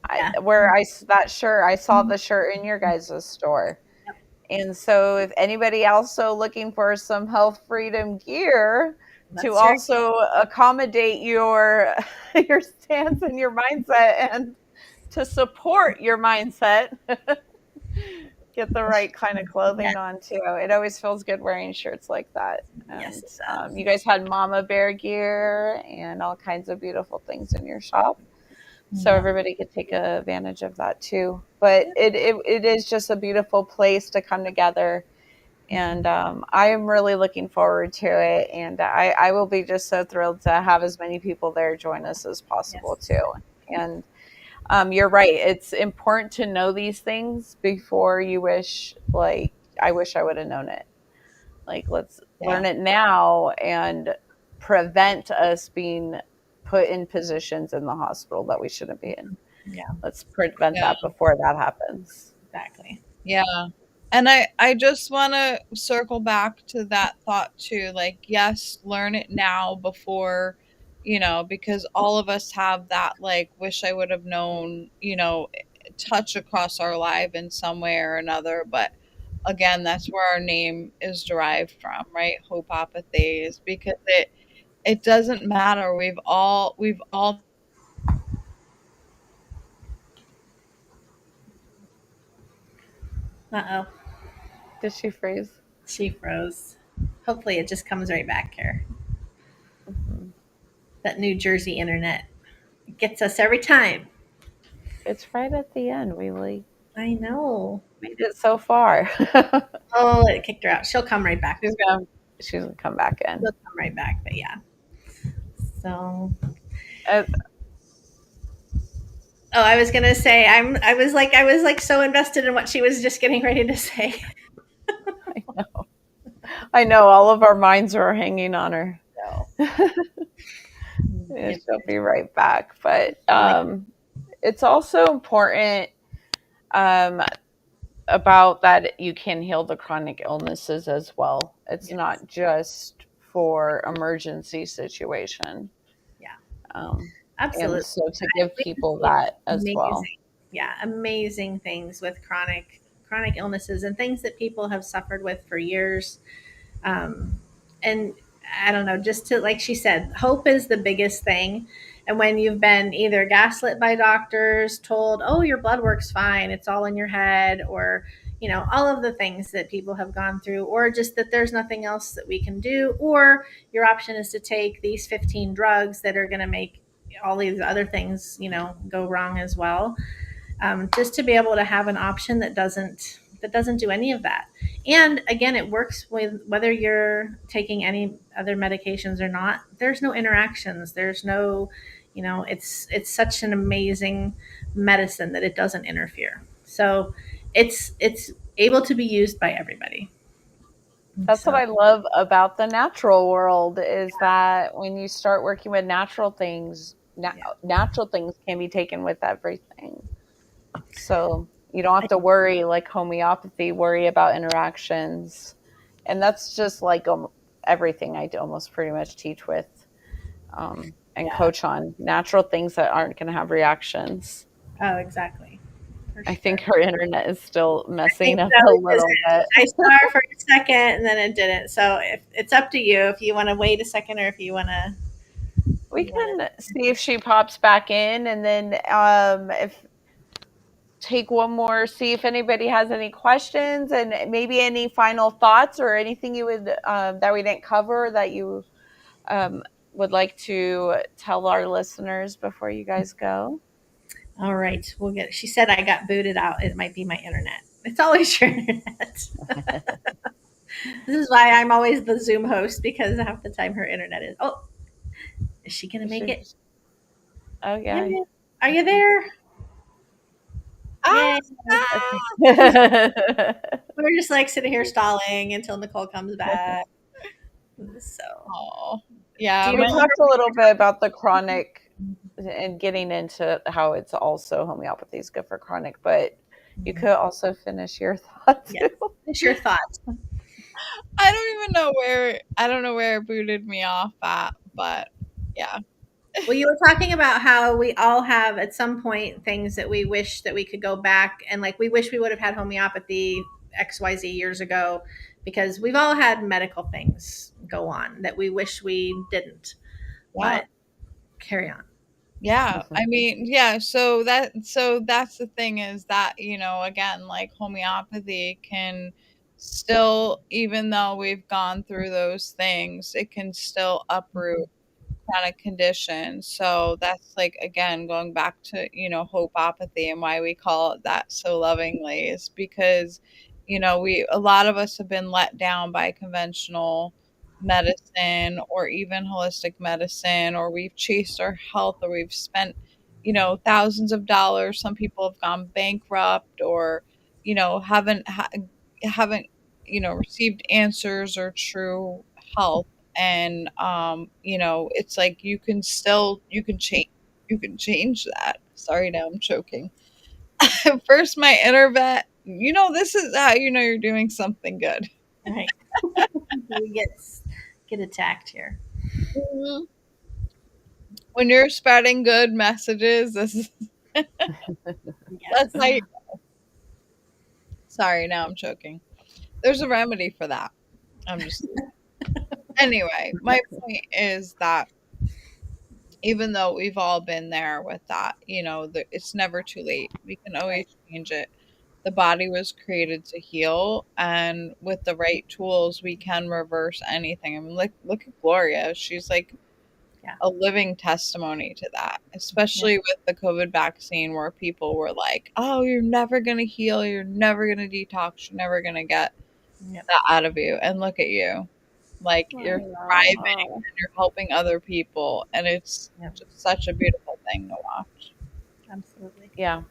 where I saw the shirt in your guys' store. Yep. And so if anybody also looking for some health freedom gear to also accommodate your stance and your mindset and to support your mindset, get the right kind of clothing on too. It always feels good wearing shirts like that. And, yes, you guys had mama bear gear and all kinds of beautiful things in your shop, so everybody could take advantage of that too. But it is just a beautiful place to come together, and I am really looking forward to it. And I will be just so thrilled to have as many people there join us as possible too. And You're right. It's important to know these things before you wish, like, I wish I would have known it. Like, let's learn it now and prevent us being put in positions in the hospital that we shouldn't be in. Yeah. Let's prevent that before that happens. Exactly. Yeah. And I just want to circle back to that thought too. Like, yes, learn it now before, because all of us have that, like, wish I would have known, touch across our life in some way or another. But again, that's where our name is derived from, right? Hopeopathy is because it doesn't matter. We've all Uh-oh. Did she freeze? She froze. Hopefully it just comes right back here. Mm-hmm. That New Jersey internet gets us every time. It's right at the end. I know. Made it so far. Oh, it kicked her out. She'll come right back. She's gonna come back in. She'll come right back, but yeah. So I was gonna say I was like so invested in what she was just getting ready to say. I know. All of our minds are hanging on her. No. She'll be right back. But it's also important about that you can heal the chronic illnesses as well. It's not just for emergency situation. Yeah. Absolutely. And so to give people that as well. Yeah, amazing things with chronic illnesses and things that people have suffered with for years. And I don't know, just to, like she said, hope is the biggest thing. And when you've been either gaslit by doctors, told, oh, your blood work's fine, it's all in your head, or, all of the things that people have gone through, or just that there's nothing else that we can do, or your option is to take these 15 drugs that are going to make all these other things, go wrong as well. Just to be able to have an option that doesn't do any of that. And again, it works with whether you're taking any other medications or not. There's no interactions. There's no, it's such an amazing medicine that it doesn't interfere. So it's able to be used by everybody. That's what I love about the natural world is that when you start working with natural things, natural things can be taken with everything. So you don't have to worry like homeopathy, worry about interactions. And that's just like everything I almost pretty much teach with and coach on. Natural things that aren't going to have reactions. Oh, exactly. I think her internet is still messing up a little bit. I saw her for a second and then it didn't. So it's up to you if you want to wait a second or if you want to. We can see if she pops back in, and then if take one more, see if anybody has any questions and maybe any final thoughts or anything you would that we didn't cover that you would like to tell our listeners before you guys go. All right, we'll get. She said I got booted out. It might be my internet. It's always your internet. This is why I'm always the Zoom host, because half the time her internet is. Oh, is she gonna make it? Oh yeah. Are you there? We're just like sitting here stalling until Nicole comes back. So, yeah. We talked a little bit about the chronic and getting into how it's also homeopathy is good for chronic, but you could also finish your thoughts. Yes. Finish your thoughts. I don't know where it booted me off at, but yeah. Well, you were talking about how we all have at some point things that we wish that we could go back and like we wish we would have had homeopathy XYZ years ago, because we've all had medical things go on that we wish we didn't. Wow. But carry on. Yeah, I mean, yeah, so that's the thing is that, again, like homeopathy can still, even though we've gone through those things, it can still uproot chronic conditions. So that's like, again, going back to, hopeopathy and why we call it that so lovingly is because, a lot of us have been let down by conventional medicine or even holistic medicine, or we've chased our health, or we've spent thousands of dollars. Some people have gone bankrupt or, haven't, received answers or true help. And, it's like you can change that. Sorry, now I'm choking. First, my inner vet, this is how you're doing something good. Right. We get attacked here. Mm-hmm. When you're spreading good messages, this is Yes. that's how you go. Sorry, now I'm choking. There's a remedy for that. I'm just anyway. My point is that even though we've all been there with that, it's never too late. We can always change it. The body was created to heal, and with the right tools, we can reverse anything. I mean, look at Gloria. She's like a living testimony to that, especially with the COVID vaccine, where people were like, oh, you're never going to heal. You're never going to detox. You're never going to get that out of you. And look at you. Like, you're thriving and you're helping other people. And it's just such a beautiful thing to watch. Absolutely. Yeah.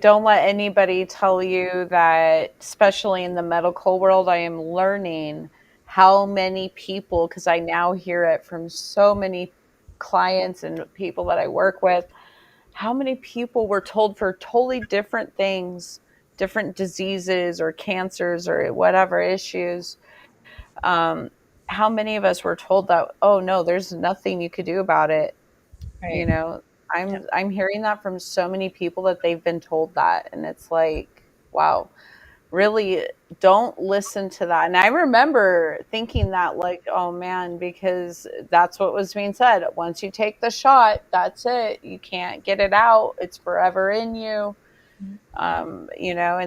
Don't let anybody tell you that, especially in the medical world, I am learning how many people, because I now hear it from so many clients and people that I work with, how many people were told for totally different things, different diseases or cancers or whatever issues. How many of us were told that, oh no, there's nothing you could do about it. Right. I'm hearing that from so many people that they've been told that, and it's like, wow, really don't listen to that. And I remember thinking that, like, oh man, because that's what was being said. Once you take the shot, that's it. You can't get it out. It's forever in you. And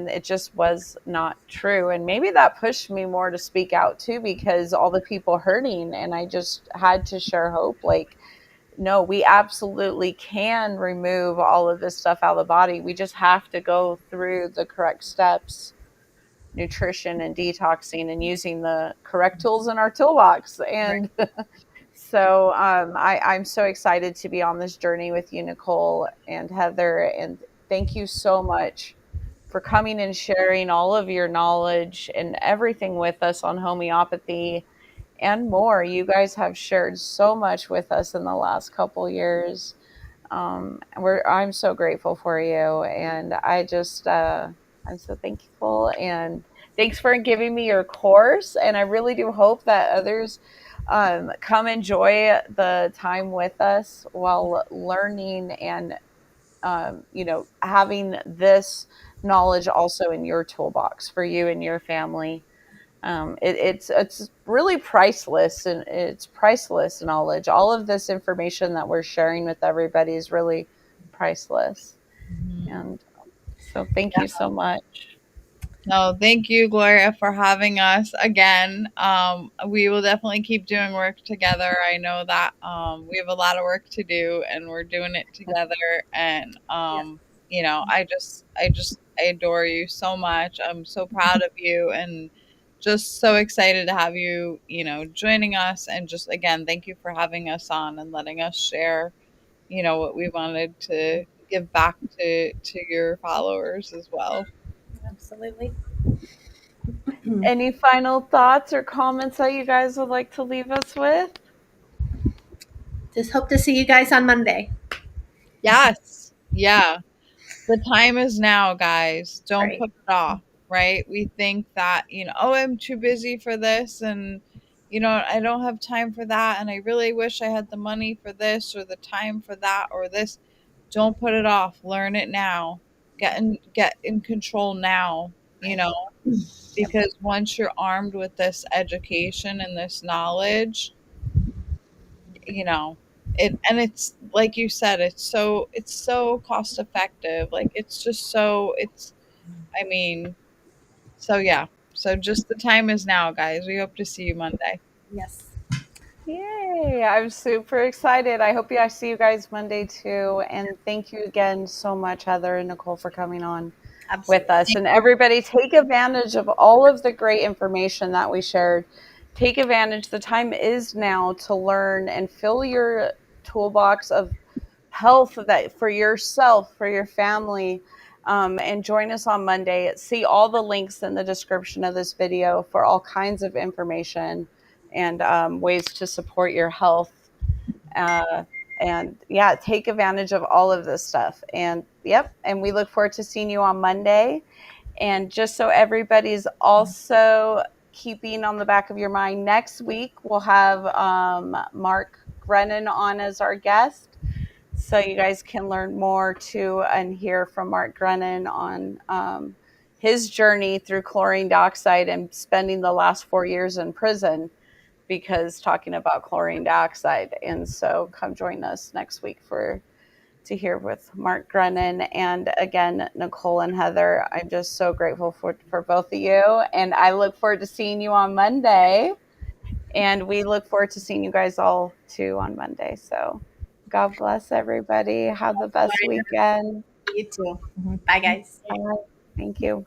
it just was not true. And maybe that pushed me more to speak out too, because all the people hurting, and I just had to share hope. Like, no, we absolutely can remove all of this stuff out of the body. We just have to go through the correct steps, nutrition and detoxing, and using the correct tools in our toolbox. And so I'm so excited to be on this journey with you, Nicole and Heather. And thank you so much for coming and sharing all of your knowledge and everything with us on homeopathy and more. You guys have shared so much with us in the last couple years. I'm so grateful for you, and I'm so thankful. And thanks for giving me your course. And I really do hope that others come enjoy the time with us while learning and having this knowledge also in your toolbox for you and your family. It's really priceless, and it's priceless knowledge. All of this information that we're sharing with everybody is really priceless. And so thank you so much. No, thank you, Gloria, for having us again. We will definitely keep doing work together. I know that we have a lot of work to do, and we're doing it together. And I adore you so much. I'm so proud of you, and just so excited to have you, joining us. And just again, thank you for having us on and letting us share, what we wanted to give back to your followers as well. Absolutely. Any final thoughts or comments that you guys would like to leave us with? Just hope to see you guys on Monday. Yes. Yeah. The time is now, guys. Don't put it off, right? We think that, I'm too busy for this, and, I don't have time for that, and I really wish I had the money for this or the time for that or this. Don't put it off. Learn it now. Get in control now, because once you're armed with this education and this knowledge, it's like you said, it's so cost effective. Like, so just the time is now, guys. We hope to see you Monday. Yes. Yay. I'm super excited. I hope I see you guys Monday too. And thank you again so much, Heather and Nicole, for coming on with us. And everybody, take advantage of all of the great information that we shared. Take advantage. The time is now to learn and fill your toolbox of health that for yourself, for your family. And join us on Monday. See all the links in the description of this video for all kinds of information and ways to support your health. And yeah, take advantage of all of this stuff. And and we look forward to seeing you on Monday. And just so everybody's also keeping on the back of your mind, next week we'll have Mark Grennan on as our guest. So you guys can learn more too and hear from Mark Grennan on his journey through chlorine dioxide and spending the last 4 years in prison because talking about chlorine dioxide. And so come join us next week to hear with Mark Grennan. And again, Nicole and Heather, I'm just so grateful for both of you. And I look forward to seeing you on Monday. And we look forward to seeing you guys all too on Monday. So God bless everybody. Have the best weekend. You too. Bye, guys. Bye. Thank you.